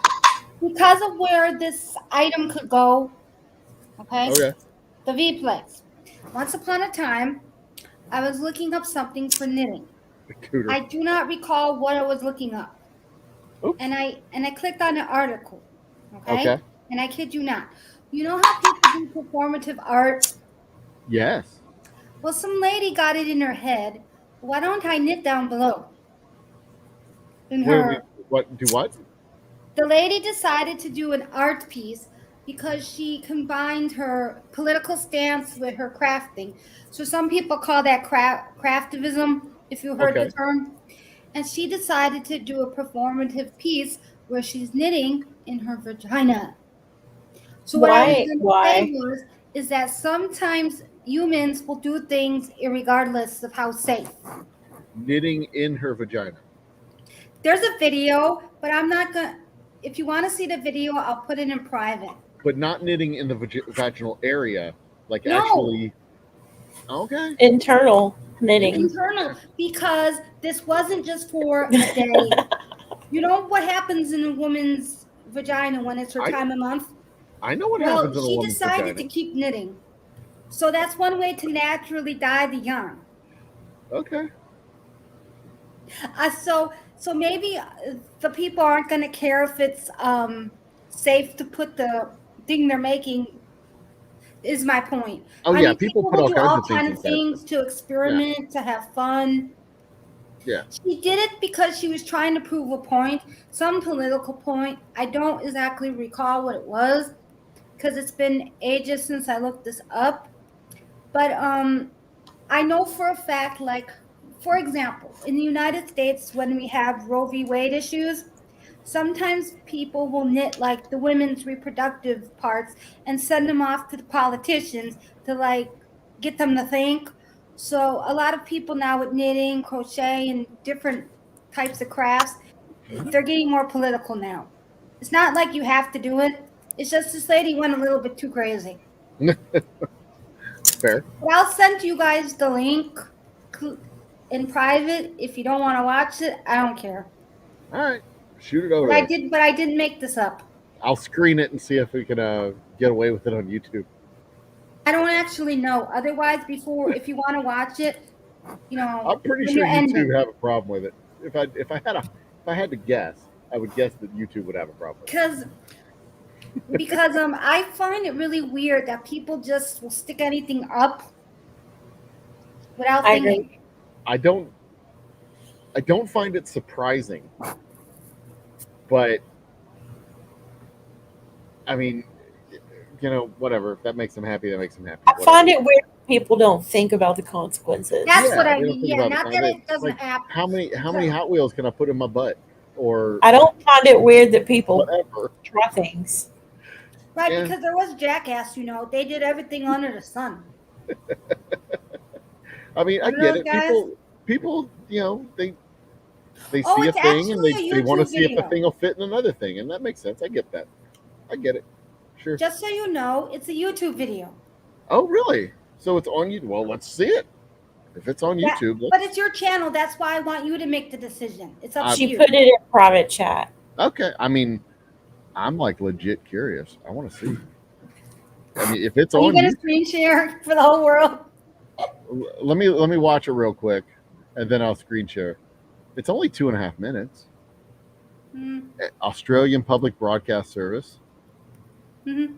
Because of where this item could go, okay? Okay. The V-Plex. Once upon a time, I was looking up something for knitting. Cooter. I do not recall what I was looking up. Oops. And I clicked on an article. Okay? Okay. And I kid you not. You know how people do performative art? Yes. Well, some lady got it in her head. Why don't I knit down below? In her, What? the lady decided to do an art piece because she combined her political stance with her crafting. So some people call that craftivism, if you heard Okay. the term. And she decided to do a performative piece where she's knitting in her vagina. So what I was going to say is that sometimes humans will do things irregardless of how safe. Knitting in her vagina. There's a video, but I'm not going to. If you want to see the video, I'll put it in private. But not knitting in the vaginal area. Like No. actually. Okay. Internal knitting. Internal, because this wasn't just for a day. You know what happens in a woman's vagina when it's her time of month? I know what Well, happens in a she woman's decided vagina. to keep knitting. So that's one way to naturally dye the yarn. Okay. So maybe the people aren't going to care if it's safe to put the thing they're making. Is my point. Oh yeah, people put will all do kinds all of kinds of things to experiment, to have fun. Yeah. She did it because she was trying to prove a point, some political point. I don't exactly recall what it was because it's been ages since I looked this up. But I know for a fact, like, for example, in the United States, when we have Roe v. Wade issues, sometimes people will knit like the women's reproductive parts and send them off to the politicians to like get them to think. So a lot of people now with knitting, crochet, and different types of crafts, they're getting more political now. It's not like you have to do it. It's just this lady went a little bit too crazy. Fair. But I'll send you guys the link in private if you don't want to watch it. I don't care. All right, shoot it over. But I didn't make this up. I'll screen it and see if we can get away with it on YouTube. I don't actually know. Otherwise, if you want to watch it, I'm pretty sure YouTube have a problem with it. If I had to guess, I would guess that YouTube would have a problem with it. Because I find it really weird that people just will stick anything up without thinking. I don't find it surprising, but I mean, whatever. If that makes them happy, that makes them happy. I find it weird people don't think about the consequences. That's what I mean. Yeah, not that it doesn't happen. How many Hot Wheels can I put in my butt? Or I don't find it weird that people try things. Right, because there was Jackass, they did everything under the sun. I mean, I get it. People, they see a thing and they want to see if the thing will fit in another thing, and that makes sense. I get that. I get it. Sure. Just so you know, it's a YouTube video. Oh, really? So it's on YouTube. Well, let's see it. If it's on YouTube. But it's your channel. That's why I want you to make the decision. It's up to you. She put it in private chat. Okay. I mean, I'm like legit curious. I want to see. I mean, if it's on YouTube. Are you going to screen share for the whole world? Let me watch it real quick, and then I'll screen share. It's only 2.5 minutes. Australian Public Broadcast Service. Mm-hmm.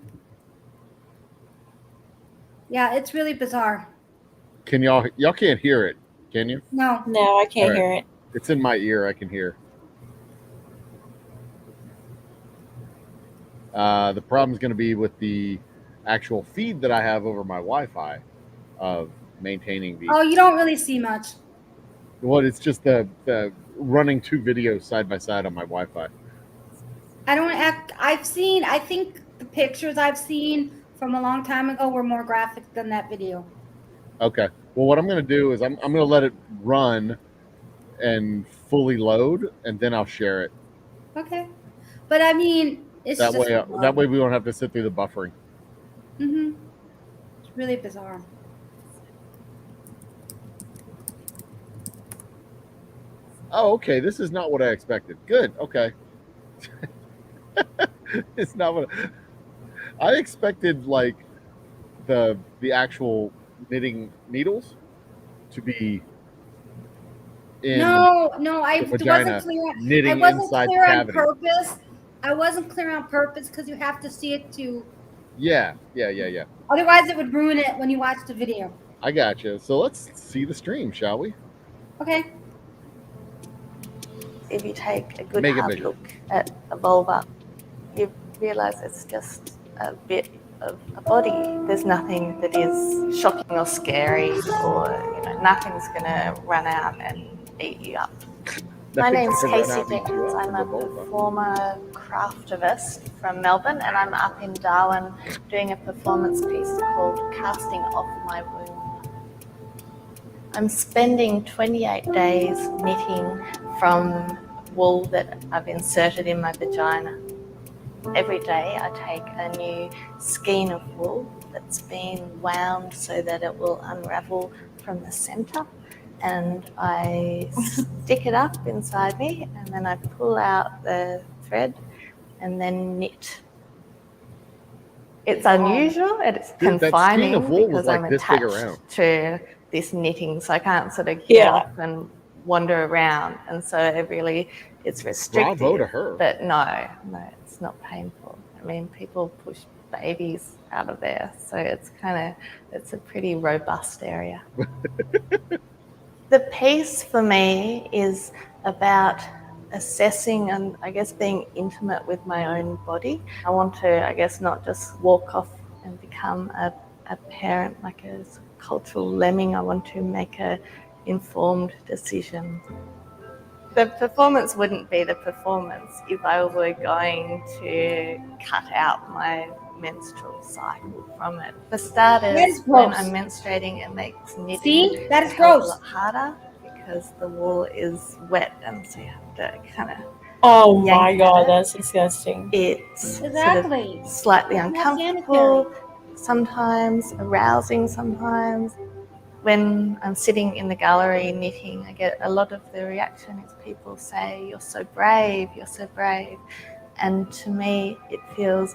Yeah, it's really bizarre. Can y'all can't hear it, can you? No, I can't hear it. It's in my ear. I can hear. The problem is going to be with the actual feed that I have over my Wi-Fi of maintaining the. Oh, you don't really see much. Well, it's just the running two videos side by side on my Wi-Fi. I think the pictures I've seen from a long time ago were more graphic than that video. Okay. Well, what I'm going to do is I'm going to let it run and fully load, and then I'll share it. Okay. But I mean, it's that way we don't have to sit through the buffering. Mm-hmm. It's really bizarre. Oh, okay. This is not what I expected. Good. Okay. It's not what I expected. Like the actual knitting needles to be in no, I vagina, wasn't clear. knitting I wasn't inside clear the on cavity. purpose. I wasn't clear on purpose because you have to see it to. Yeah. Otherwise, it would ruin it when you watch the video. I gotcha. So let's see the stream, shall we? Okay. If you take a good hard look at a vulva, you realize it's just a bit of a body. There's nothing that is shocking or scary, or nothing's going to run out and eat you up. My name's Casey Jenkins. I'm a performer craftivist from Melbourne, and I'm up in Darwin doing a performance piece called Casting Off My Womb. I'm spending 28 days knitting from wool that I've inserted in my vagina. Every day I take a new skein of wool that's been wound so that it will unravel from the center, and I stick it up inside me, and then I pull out the thread and then knit. It's unusual and it's confining because I'm attached to this knitting, so I can't sort of get up and wander around, and so it's restrictive. Bravo to her. But no, it's not painful. I mean, people push babies out of there, so it's a pretty robust area. The piece for me is about assessing and I guess being intimate with my own body. I want to, I guess, not just walk off and become a parent like a cultural lemming. I want to make a informed decision. the performance wouldn't be the performance if I were going to cut out my menstrual cycle from it. For starters, That is when gross. I'm menstruating, it makes knitting See, that a is hell of a gross. lot harder because the wool is wet, and so you have to kind of Oh my yank at god, it. that's disgusting. It's Exactly. sort of slightly It's not uncomfortable, sometimes arousing sometimes. When I'm sitting in the gallery knitting, I get a lot of the reaction is people say, "You're so brave, you're so brave." And to me, it feels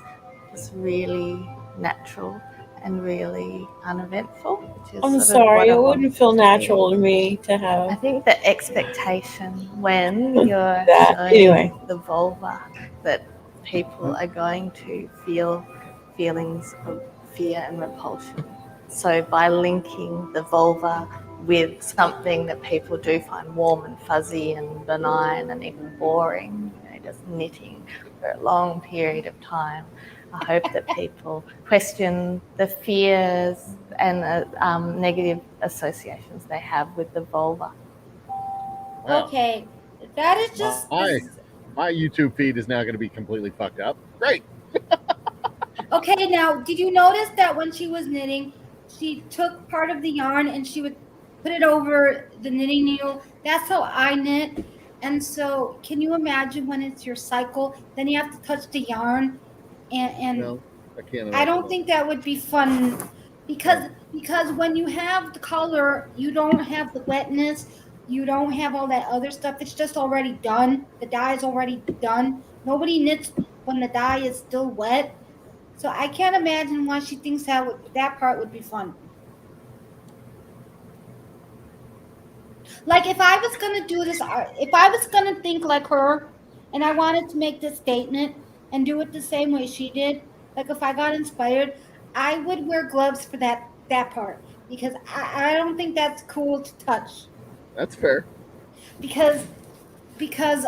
just really natural and really uneventful, which is I'm sort of what sorry, I it want wouldn't feel to natural be. to me to I have think the expectation when you're that. showing Anyway, the vulva that people are going to feel feelings of fear and repulsion. So by linking the vulva with something that people do find warm and fuzzy and benign and even boring, just knitting for a long period of time, I hope that people question the fears and negative associations they have with the vulva. Wow. Okay, that is just My YouTube feed is now going to be completely fucked up. Great. okay. Now, did you notice that when she was knitting, she took part of the yarn and she would put it over the knitting needle? That's how I knit. And so, can you imagine when it's your cycle? Then you have to touch the yarn, and No, I can't I imagine don't that. think that would be fun No. because when you have the color, you don't have the wetness, you don't have all that other stuff. It's just already done. The dye is already done. Nobody knits when the dye is still wet. So I can't imagine why she thinks that part would be fun. Like if I was gonna do this art, if I was gonna think like her, and I wanted to make this statement and do it the same way she did, like if I got inspired, I would wear gloves for that part because I don't think that's cool to touch That's fair. because because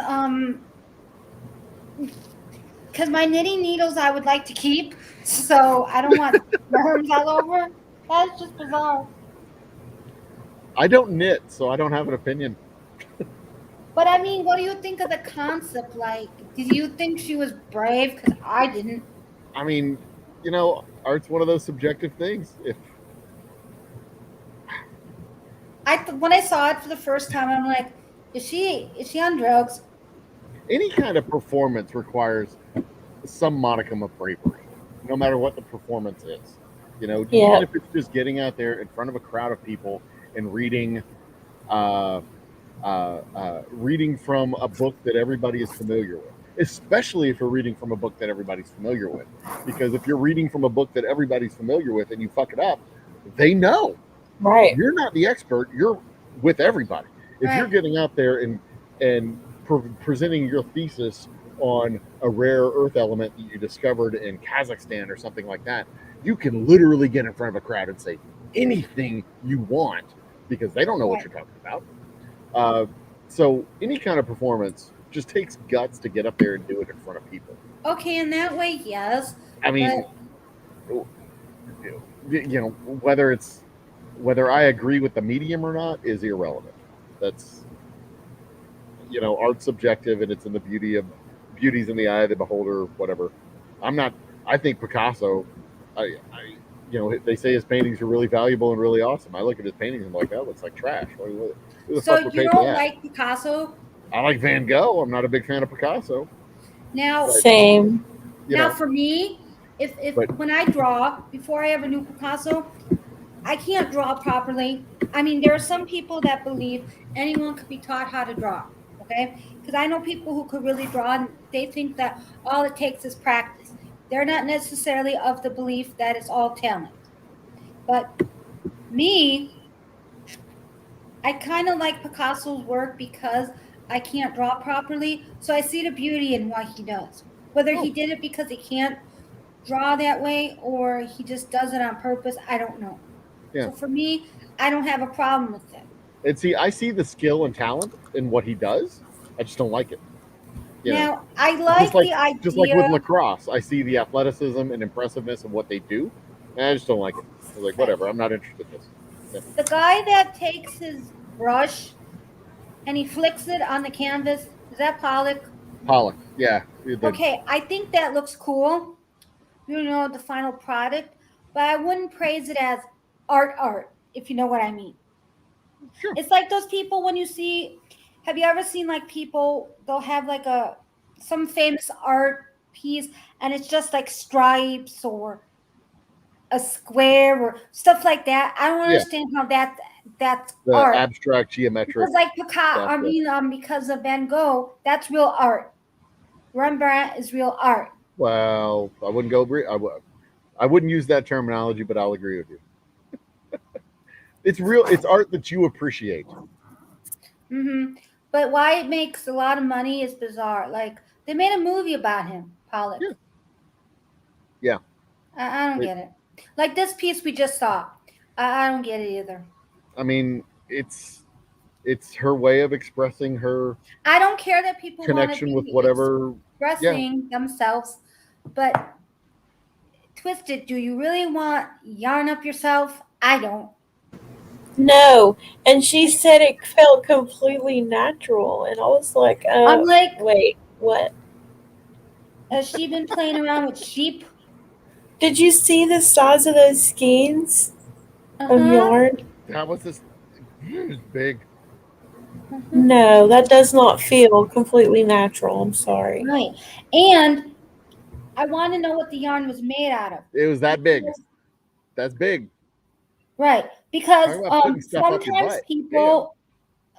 because my knitting needles I would like to keep, so I don't want germs all over. That's just bizarre. I don't knit, so I don't have an opinion. But I mean, what do you think of the concept? Like, did you think she was brave? Because I didn't. I mean, art's one of those subjective things. If When I saw it for the first time, I'm like, is she on drugs? any kind of performance requires some modicum of bravery, no matter what the performance is. yeah, Even if it's just getting out there in front of a crowd of people and uh, reading from a book that everybody is familiar with, especially if you're reading from a book that everybody's familiar with. Because if you're reading from a book that everybody's familiar with and you fuck it up, they know. right. You're not the expert. You're with everybody. If you're Right. getting out there and presenting your thesis on a rare earth element that you discovered in Kazakhstan or something like that, you can literally get in front of a crowd and say anything you want because they don't know what Right. you're talking about. Uh, so any kind of performance just takes guts to get up there and do it in front of people. Okay, in that way, yes. I But mean, whether I agree with the medium or not is irrelevant. That's art's subjective and it's in the beauty's in the eye of the beholder. Whatever. I'm not. I think Picasso. They say his paintings are really valuable and really awesome. I look at his paintings and I'm like, that looks like trash. Who the so fuck would you pay for don't that? like Picasso? I like Van Gogh. I'm not a big fan of Picasso, Now, but Same. you know, for me, if but when I draw, before I ever knew Picasso, I can't draw properly. I mean, there are some people that believe anyone could be taught how to draw. Okay, because I know people who could really draw, and they think that all it takes is practice. They're not necessarily of the belief that it's all talent. But me, I kind of like Picasso's work because I can't draw properly. So I see the beauty in what he does. Whether he oh did it because he can't draw that way or he just does it on purpose, I don't know. yeah. So for me, I don't have a problem with it. And see, I see the skill and talent in what he does. I just don't like it. You know, Now, I just like like the just like with idea. lacrosse, I see the athleticism and impressiveness of what they do, and I just don't like it. I was like, Right. whatever, I'm not interested in this. Yeah. The guy that takes his brush and he flicks it on the canvas. Is that Pollock? Pollock, yeah. Okay, I think that looks cool. You know, the final product, but I wouldn't praise it as art, if you know what I mean. Sure. It's like those people when you see, have you ever seen like people, they'll have like some famous art piece and it's just like stripes or a square or stuff like that. I don't Yeah. understand how that's The art. abstract geometric Because like Picasso, stuff. I mean, because of Van Gogh, that's real art. Rembrandt is real art. Well, I wouldn't go. I wouldn't use that terminology, but I'll agree with you. It's real. It's art that you appreciate. But why it makes a lot of money is bizarre. Like they made a movie about him, Pollock. Yeah. I don't get it. Like this piece we just saw. I don't get it either. I mean, it's her way of expressing her I don't care that people want to connection be with whatever. expressing themselves, but Twisted, do you really want yarn up yourself? I don't. No, and she said it felt completely natural, and I was like, I'm like, wait, what? has she been playing around with sheep? Did you see the size of those skeins of yarn? That was this. It was big. No, that does not feel completely natural. I'm sorry. Right. And I want to know what the yarn was made out of. It was that big. That's big. Right. Because Talk about putting stuff up your sometimes butt. people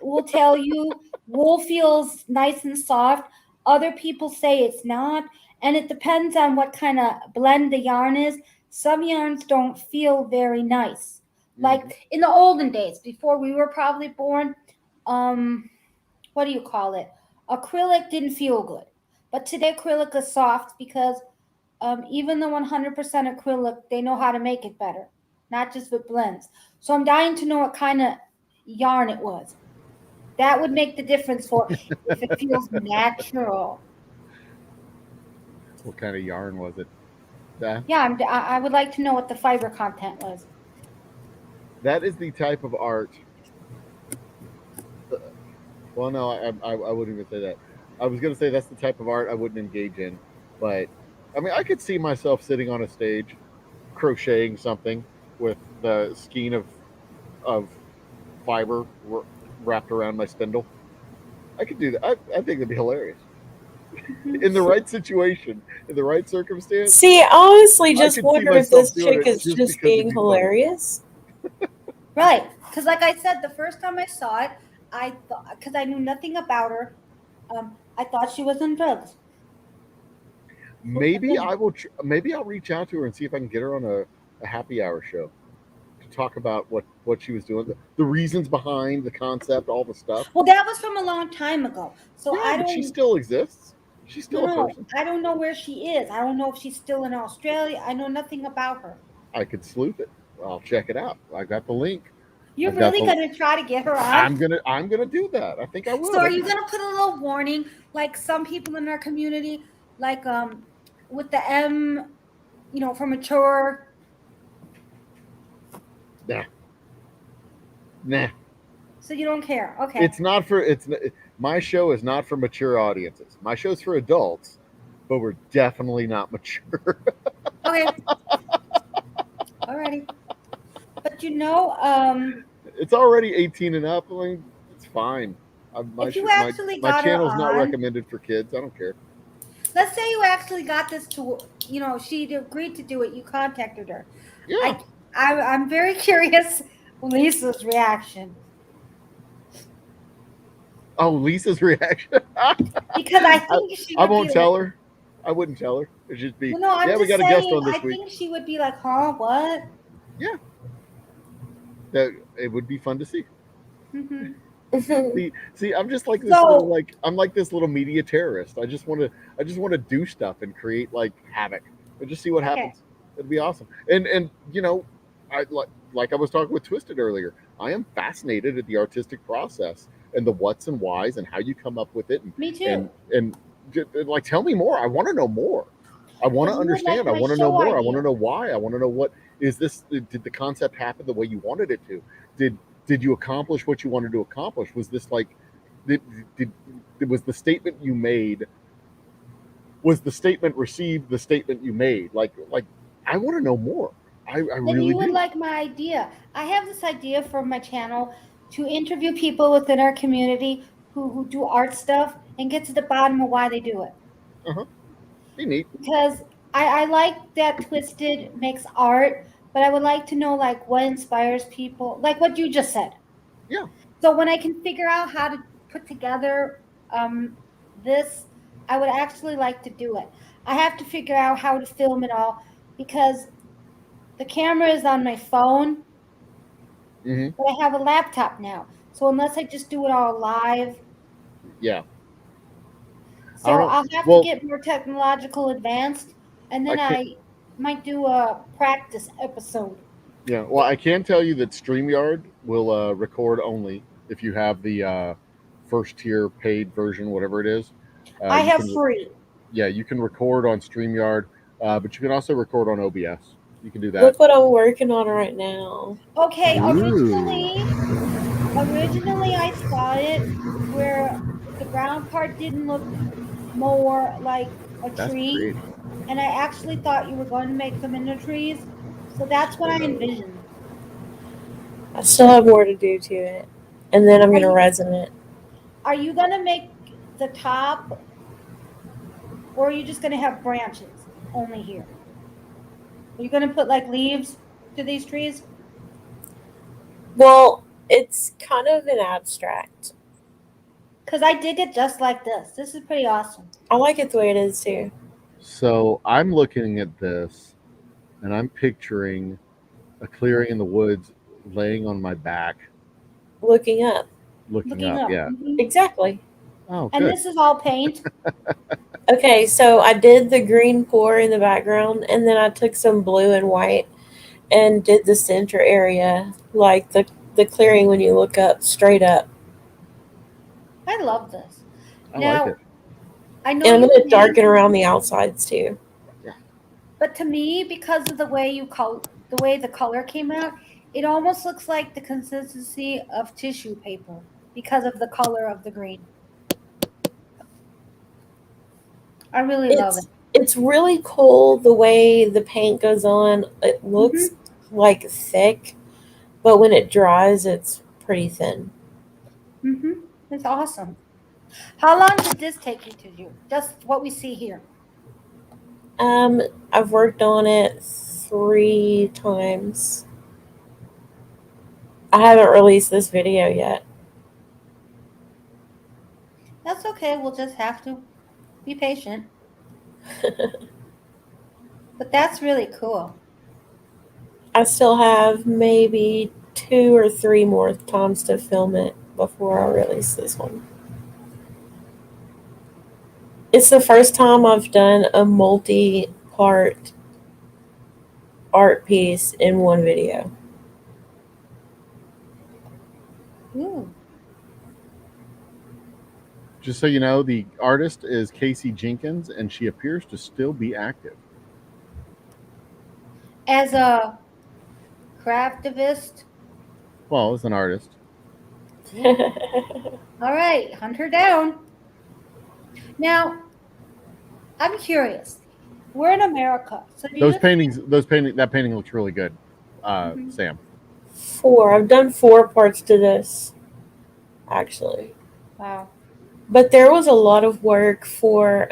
will tell you wool feels nice and soft. Other people say it's not. And it depends on what kind of blend the yarn is. Some yarns don't feel very nice. Like in the olden days, before we were probably born, what do you call it? Acrylic didn't feel good. But today acrylic is soft because even the 100% acrylic, they know how to make it better, not just with blends. So I'm dying to know what kind of yarn it was. That would make the difference for if it feels natural. What kind of yarn was it? Yeah, I would like to know what the fiber content was. That is the type of art. Well, no, I wouldn't even say that. I was going to say that's the type of art I wouldn't engage in. But, I mean, I could see myself sitting on a stage crocheting something with the skein of fiber wrapped around my spindle. I could do that. I think it'd be hilarious. In the right situation, in the right circumstance. See, I honestly just could see wonder if myself this doing chick it is just just because it'd being be funny. hilarious. Right. Because, like I said, the first time I saw it, I thought, because I knew nothing about her, I thought she was on drugs. Maybe I will. Maybe I'll reach out to her and see if I can get her on a happy hour show to talk about what she was doing, the reasons behind the concept, all the stuff. Well, that was from a long time ago. So I don't. But she still exists. She's still a person. I don't know where she is. I don't know if she's still in Australia. I know nothing about her. I could sleuth it. I'll check it out. I got the link. You're really going to try to get her on? I'm gonna do that. I think I will. So are you going to put a little warning, like some people in our community, like with the M, for mature? Nah. So you don't care? Okay. It's not for. My show is not for mature audiences. My show's for adults, but we're definitely not mature. Okay. Alrighty. But it's already 18 and up. I mean, it's fine. My channel's not recommended for kids. I don't care. Let's say you actually got this to, she agreed to do it. You contacted her. Yeah. I'm very curious Lisa's reaction. Oh, Lisa's reaction. Because I think I won't tell her. I wouldn't tell her. It'd just be, we got a guest on this week. I think she would be like, huh, what? Yeah. It would be fun to see. See, I'm just like this I'm like this little media terrorist. I just want to do stuff and create like havoc and just see what happens. It'd be awesome. And I like I was talking with Twisted earlier. I am fascinated at the artistic process and the what's and whys and how you come up with it. Me too. And like, tell me more. I want to know more. I want to understand. I want to know more. I want to know why. I want to know what is this. Did the concept happen the way you wanted it to? Did you accomplish what you wanted to accomplish? Was this like did was the statement you made? Was the statement received? The statement you made? Like I want to know more. I Then really you would do. like my idea. I have this idea for my channel to interview people within our community who do art stuff and get to the bottom of why they do it. Be neat. Because I like that Twisted makes art, but I would like to know like what inspires people, like what you just said. Yeah. So when I can figure out how to put together this, I would actually like to do it. I have to figure out how to film it all because the camera is on my phone, Hmm. but I have a laptop now. So unless I just do it all live, Yeah. I don't so know. I'll have to Well, get more technological advanced, and I then can't. I might do a practice episode. Yeah. Well, I can tell you that StreamYard will record only if you have the first tier paid version, whatever it is. I You have can. free. Yeah, you can record on StreamYard, but you can also record on OBS. You can do that. Look what I'm working on right now. Okay, Ooh. originally I thought it where the ground part didn't look more like a That's tree, creative. and I actually thought you were going to make them into trees. So that's what Oh I no. envisioned. I still have more to do to it. And then I'm Are going to you resin it. are you gonna make the top, or are you just gonna have branches only here? Are you gonna put like leaves to these trees? Well, it's kind of an abstract. Because I did it just like this. This is pretty awesome. I like it the way it is too. So I'm looking at this, and I'm picturing a clearing in the woods, laying on my back, Looking up. looking Looking up. up. Yeah. Mhm. Exactly. Oh, And good. this is all paint. Okay, so I did the green pour in the background, and then I took some blue and white and did the center area, like the clearing when you look up straight up. I love this. I like Now, it. I know And I'm you going to paint, darken around the outsides too. Yeah. but to me, because of the way the way the color came out, it almost looks like the consistency of tissue paper because of the color of the green. I really love it. It's really cool the way the paint goes on. It looks Hmm. like thick, but when it dries, it's pretty thin. Hmm. It's awesome. How long did this take you to do? Just what we see here. Um, I've worked on it 3 times. I haven't released this video yet. That's okay. We'll just have to be patient. But that's really cool. I still have maybe 2 or 3 more times to film it before I release this one. It's the first time I've done a multi-part art piece in one video. Ooh. Just so you know, the artist is Casey Jenkins, and she appears to still be active. As a craftivist. Well, as an artist. All right, hunt her down. Now, I'm curious. We're in America, so do you think? That painting looks really good, Mhm. Sam. 4. I've done 4 parts to this, actually. Wow. But there was a lot of work for,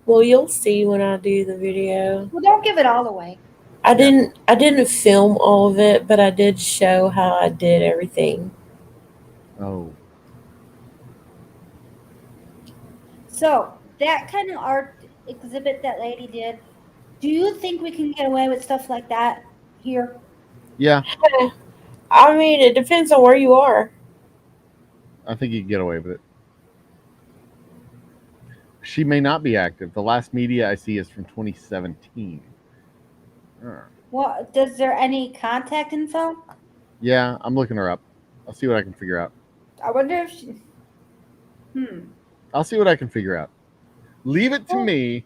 well, you'll see when I do the video. Well, don't give it all away. I didn't film all of it, but I did show how I did everything. Oh, So, that kind of art exhibit that lady did, do you think we can get away with stuff like that here? yeah. I mean, it depends on where you are. I think you can get away with it. She may not be active. The last media I see is from 2017. Well, does there any contact info? Yeah, I'm looking her up. I'll see what I can figure out. I wonder if she. I'll see what I can figure out. Leave it to Well, me.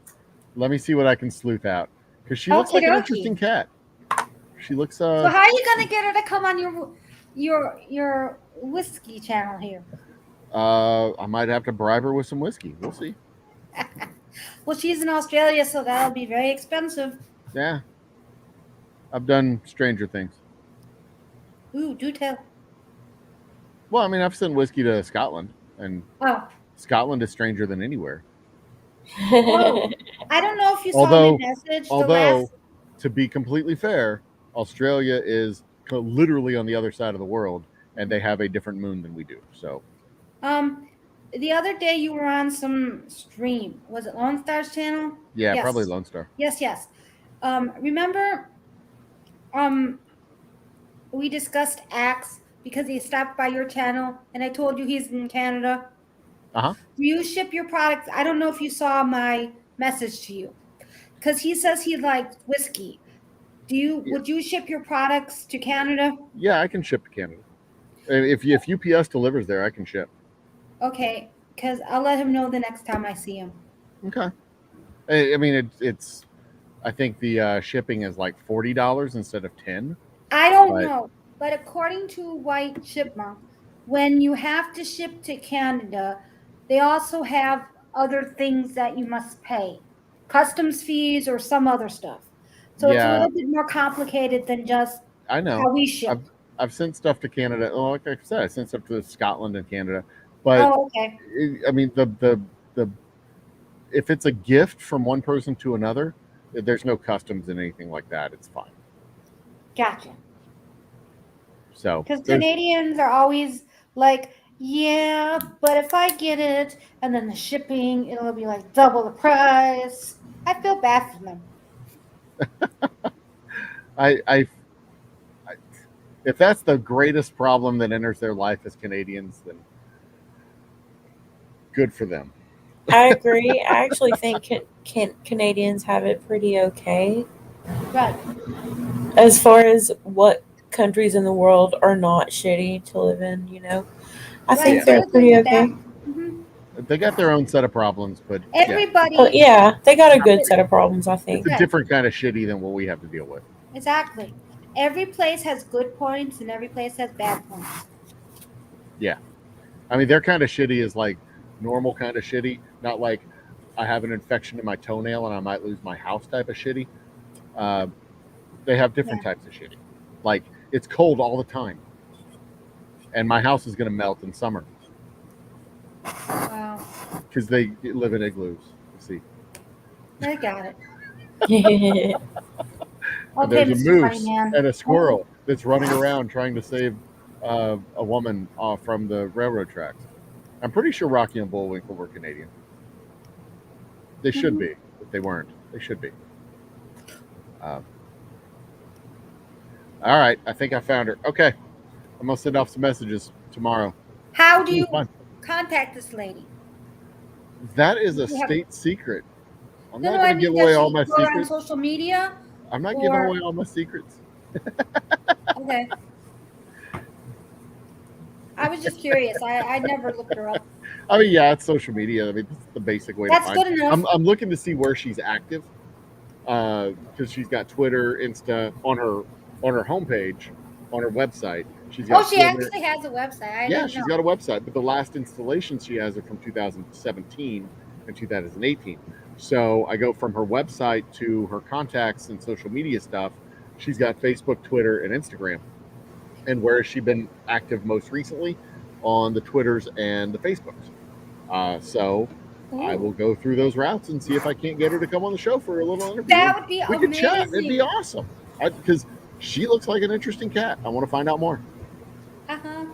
Let me see what I can sleuth out. Because she looks okie like an dokie. interesting cat. She looks So how are you gonna get her to come on your whiskey channel here? I might have to bribe her with some whiskey. We'll see. Well, she's in Australia, so that'll be very expensive. Yeah, I've done stranger things. Ooh, do tell. Well, I mean, I've sent whiskey to Scotland, and Oh, Scotland is stranger than anywhere. oh, I don't know if you saw my Although, message. The although, last, to be completely fair, Australia is literally on the other side of the world, and they have a different moon than we do. So, the other day you were on some stream. Was it Lone Star's channel? yeah, probably Yes, Lone Star. yes. Remember, we discussed Axe because he stopped by your channel, and I told you he's in Canada. Uh huh. Do you ship your products? I don't know if you saw my message to you because he says he likes whiskey. Would you ship your products to Canada? Yeah, I can ship to Canada. If UPS delivers there, I can ship. Okay, because I'll let him know the next time I see him. Okay. I mean, it's. I think the shipping is like $40 instead of 10. I don't But know, but according to White Chipmunk, when you have to ship to Canada, they also have other things that you must pay, customs fees or some other stuff. So it's a yeah, little bit more complicated than just I know. how we ship. I've sent stuff to Canada. Well, like I said, I sent stuff to Scotland and Canada. But Oh, okay. I mean, the if it's a gift from one person to another, there's no customs and anything like that. It's fine. Gotcha. So Because there's Canadians are always like, yeah, but if I get it and then the shipping, it'll be like double the price. I feel bad for them. I if that's the greatest problem that enters their life as Canadians, then good for them. I agree. I actually think Canadians have it pretty okay Right. as far as what countries in the world are not shitty to live in. I Right. think Yeah. they're Other than pretty the okay. Mhm. They got their own set of problems, but yeah, Everybody, But yeah, they got a good set of problems. I it's think. a Right. different kind of shitty than what we have to deal with. exactly. Every place has good points and every place has bad points. Yeah. I mean, their kind of shitty is like normal kind of shitty, not like I have an infection in my toenail and I might lose my house type of shitty. Uh, they have different types of shitty. Like it's cold all the time, and my house is going to melt in summer Wow. because they live in igloos. You see, I got it. and Okay, there's a Mr. Funny moose Man. and a squirrel that's running around trying to save a woman from the railroad tracks. I'm pretty sure Rocky and Bullwinkle were Canadian. They should be. If they weren't, they should be. Um, all right, I think I found her. Okay, I'm gonna send off some messages tomorrow. How do Ooh, you fun. contact this lady? That is a You have- state secret. I'm No, not no, I gonna give mean, away does all she my go on secrets. social media? I'm not giving or- away all my secrets. Okay. I was just curious. I never looked her up. I mean, yeah, it's social media. I mean, that's the basic way That's to find. good enough. I'm looking to see where she's active because she's got Twitter, Insta on her homepage, on her website. She's got Oh, she Twitter. actually has a website. I Yeah, didn't she's know. got a website, but the last installations she has are from 2017 and 2018. So I go from her website to her contacts and social media stuff. She's got Facebook, Twitter, and Instagram. And where has she been active most recently? On the Twitters and the Facebooks. So I will go through those routes and see if I can't get her to come on the show for a little interview. That would be we could chat. It'd be amazing. awesome. Because she looks like an interesting cat. I want to find out more. Uh-huh.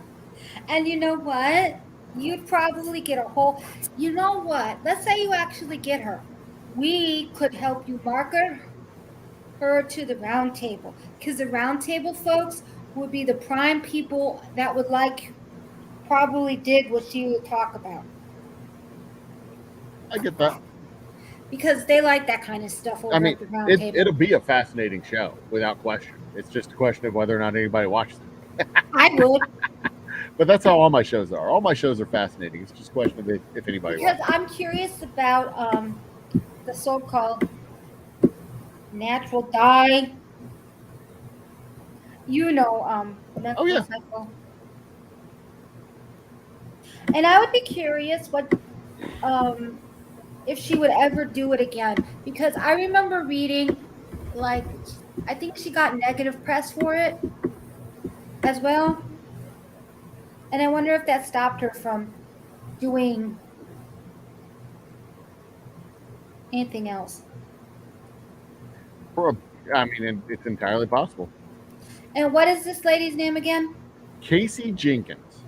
And you know what? You'd probably get a whole. You know what? Let's say you actually get her. We could help you market her to the round table because the round table folks would be the prime people that would probably dig what she would talk about I get that. because they like that kind of stuff over I mean, at the round table. it'll be a fascinating show without question. It's just a question of whether or not anybody watches it. I would. But that's how all my shows are. All my shows are fascinating. It's just a question of if anybody Because watches. I'm curious about the so-called natural dye. Oh, yeah. cycle. And I would be curious what if she would ever do it again, because I remember reading, like, I think she got negative press for it as well, and I wonder if that stopped her from doing anything else. I mean, it's entirely possible. And what is this lady's name again? Casey Jenkins.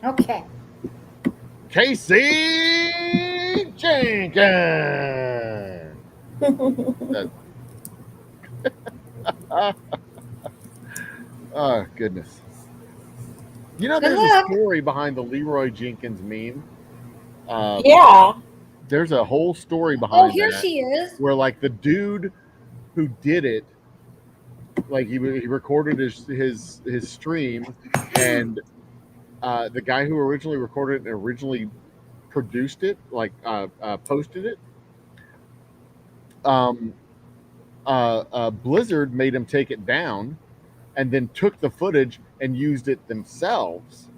Okay. Casey Jenkins. Oh, goodness. You know, Good there's luck. a story behind the Leroy Jenkins meme. Yeah. There's a whole story Oh, behind here that she is. where, like, the dude who did it, like, he recorded his stream, and the guy who originally recorded it and originally produced it, like, posted it, Blizzard made him take it down, and then took the footage and used it themselves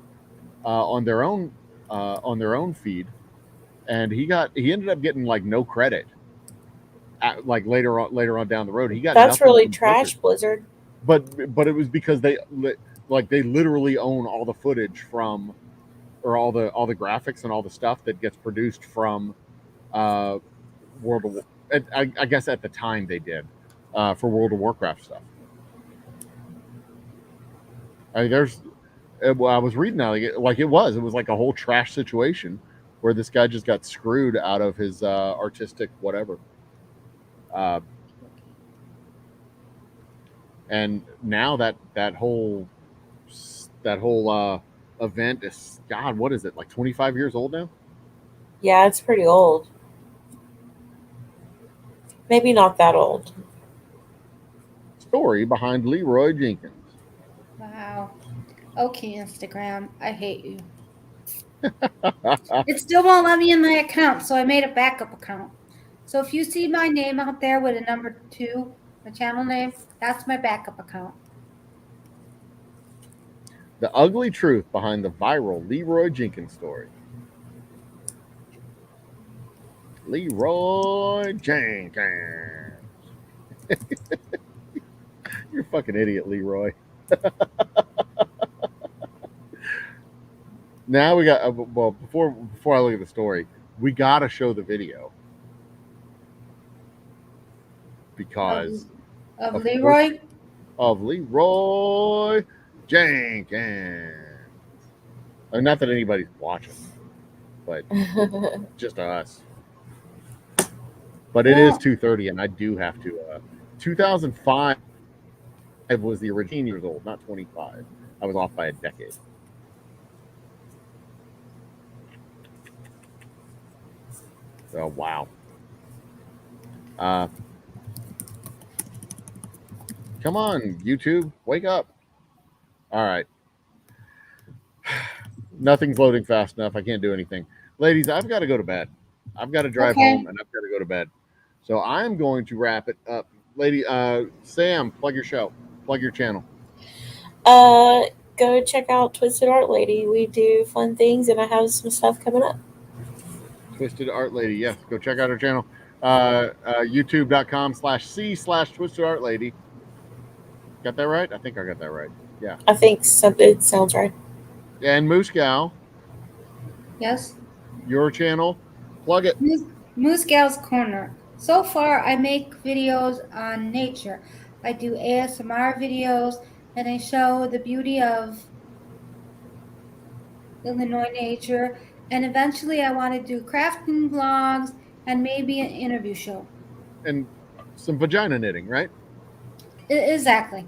on their own feed, and he ended up getting like no credit. Like later on down the road, he got That's nothing really from trash, Blizzard. But it was because they literally own all the footage from, or all the graphics and all the stuff that gets produced from World of War. I guess at the time they did for World of Warcraft stuff. I mean, I was reading that it was like a whole trash situation where this guy just got screwed out of his artistic whatever. And now that whole event is, God, what is it, like 25 years old now? Yeah, it's pretty old. Maybe not that old. Story behind Leroy Jenkins. Wow. Okay, Instagram, I hate you. It still won't let me in my account, so I made a backup account. So if you see my name out there with a number 2, the channel name, that's my backup account. The ugly truth behind the viral Leroy Jenkins story. Leroy Jenkins. You're a fucking idiot, Leroy. Now we got well, before I look at the story, we got to show the video because of Leroy Jenkins. I mean, not that anybody's watching, but just us. But it is 2:30, and I do have to. 2005 was the original years old, not 25. I was off by a decade. So wow. Come on, YouTube, wake up. All right. Nothing's loading fast enough. I can't do anything. Ladies, I've got to go to bed. I've got to drive home, and I've got to go to bed. So I'm going to wrap it up. Lady, Sam, plug your show. Plug your channel. Go check out Twisted Art Lady. We do fun things, and I have some stuff coming up. Twisted Art Lady. Yes, go check out her channel. YouTube.com/C/Twisted Art Lady. Got that right? I think I got that right. Yeah. I think it sounds right. And Moose Gal. Yes. Your channel. Plug it. Moose Gal's Corner. So far, I make videos on nature. I do ASMR videos, and I show the beauty of Illinois nature. And eventually, I want to do crafting vlogs and maybe an interview show. And some vagina knitting, right? Exactly.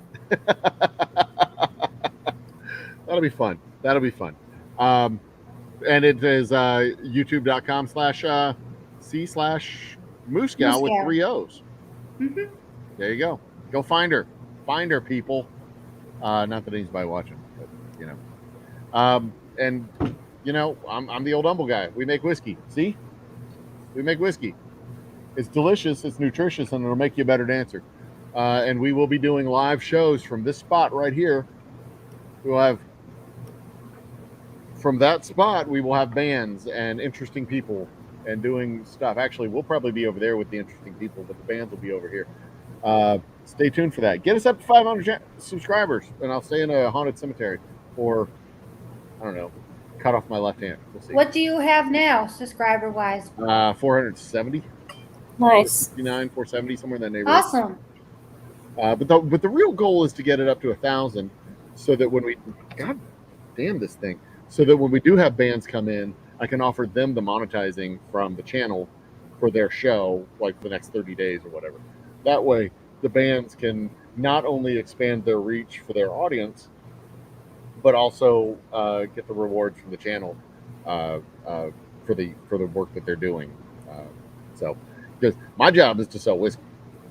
That'll be fun. And it is youtube.com/C/Moose Gal with 3 O's. Mm-hmm. There you go. Go find her. Find her, people. Not that anybody's watching, but you know. And you know, I'm the old humble guy. We make whiskey. See? We make whiskey. It's delicious, it's nutritious, and it'll make you a better dancer. And we will be doing live shows from this spot right here. We'll have from that spot, we will have bands and interesting people and doing stuff. Actually, we'll probably be over there with the interesting people, but the bands will be over here. Stay tuned for that. Get us up to 500 subscribers, and I'll stay in a haunted cemetery, or I don't know, cut off my left hand. We'll see. What do you have now, subscriber wise? 470. Nice. 469, 470, somewhere in that neighborhood. Awesome. But the real goal is to get it up to 1,000, so that when we, God damn this thing, so that when we do have bands come in, I can offer them the monetizing from the channel for their show, like for the next 30 days or whatever. That way, the bands can not only expand their reach for their audience, but also get the rewards from the channel for the work that they're doing. So, because my job is to sell whiskey,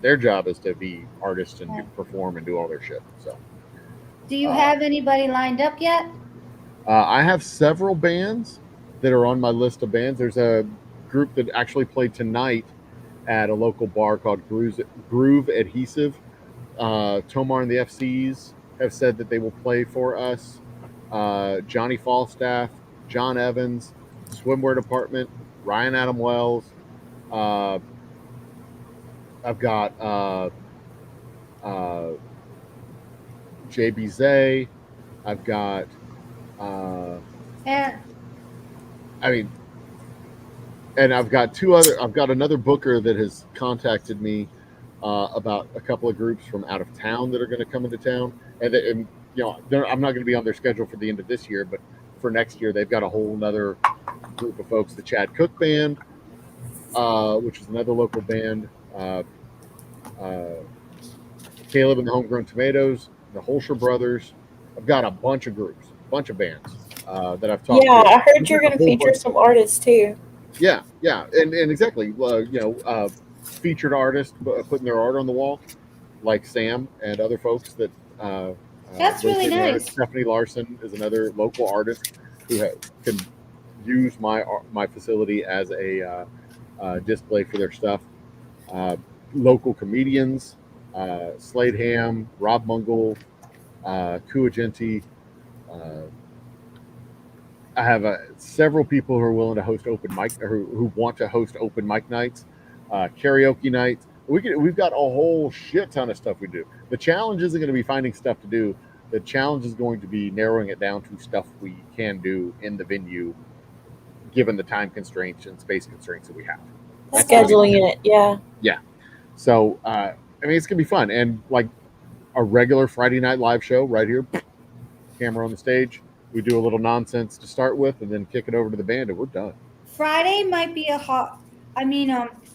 their job is to be artists and perform and do all their shit. So, do you have anybody lined up yet? I have several bands that are on my list of bands. There's a group that actually played tonight at a local bar called Groove Adhesive. Tomar and the FCs have said that they will play for us. Johnny Falstaff, John Evans, Swimwear Department, Ryan Adam Wells. I've got JB I've got and I've got I've got another booker that has contacted me about a couple of groups from out of town that are going to come into town, and you know, I'm not going to be on their schedule for the end of this year, but for next year they've got a whole other group of folks. The Chad Cook Band, which is another local band, Caleb and the Homegrown Tomatoes, the Holscher Brothers. I've got a bunch of groups, a bunch of bands that I've talked to. Yeah, I heard you're going to feature some artists too. Yeah, and exactly. Featured artists putting their art on the wall, like Sam and other folks that. That's really nice. Stephanie Larson is another local artist who can use my facility as a display for their stuff. Local comedians, Slade Ham, Rob Mungle, Kuagenti. I have several people who are willing to host open mic, or who want to host open mic nights, karaoke nights. We've got a whole shit ton of stuff we do. The challenge isn't going to be finding stuff to do. The challenge is going to be narrowing it down to stuff we can do in the venue, given the time constraints and space constraints that we have. Scheduling it, yeah. Yeah. So, it's going to be fun. And like a regular Friday night live show right here, camera on the stage. We do a little nonsense to start with and then kick it over to the band and we're done. Friday might be a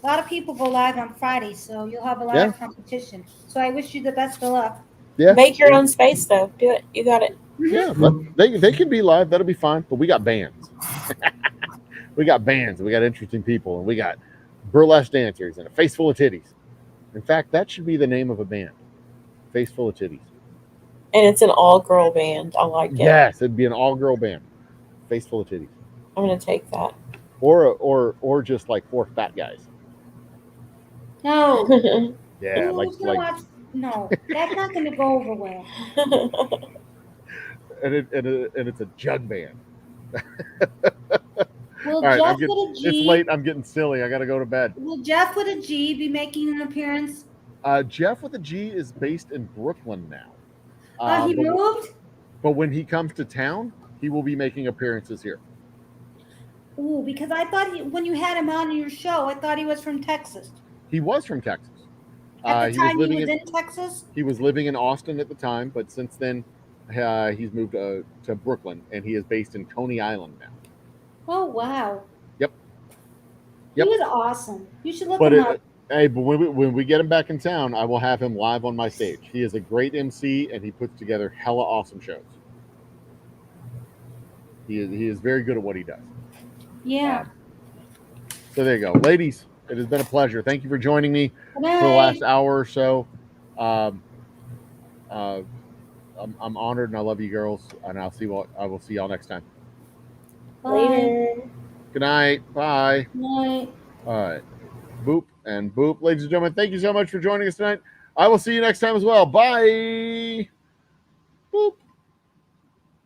lot of people go live on Friday, so you'll have a live competition. So I wish you the best of luck. Yeah. Make your own space though. Do it. You got it. Yeah, but they can be live. That'll be fine. But we got bands. We got bands. We got interesting people, and we got burlesque dancers and a face full of titties. In fact, that should be the name of a band. Face full of titties. And it's an all-girl band. I like it. Yes, it'd be an all-girl band. Face full of titties. I'm gonna take that. Or just like 4 fat guys. No. Yeah, no, that's not going to go over well. And it's a jug band. Will right, Jeff with a G? It's late. I'm getting silly. I got to go to bed. Will Jeff with a G be making an appearance? Jeff with a G is based in Brooklyn now. He moved? But when he comes to town, he will be making appearances here. Ooh, because I thought when you had him on your show, I thought he was from Texas. He was from Texas. At the time he was in Texas? He was living in Austin at the time, but since then he's moved to Brooklyn, and he is based in Coney Island now. Oh, wow. Yep. He was awesome. You should look him up. Hey, but when we get him back in town, I will have him live on my stage. He is a great MC, and he puts together hella awesome shows. He is very good at what he does. Yeah. So there you go. Ladies, it has been a pleasure. Thank you for joining me for the last hour or so. I'm honored, and I love you girls, and I will see y'all next time. Bye. Later. Good night. Bye. Night. All right. Boop and boop. Ladies and gentlemen, thank you so much for joining us tonight. I will see you next time as well. Bye. Boop.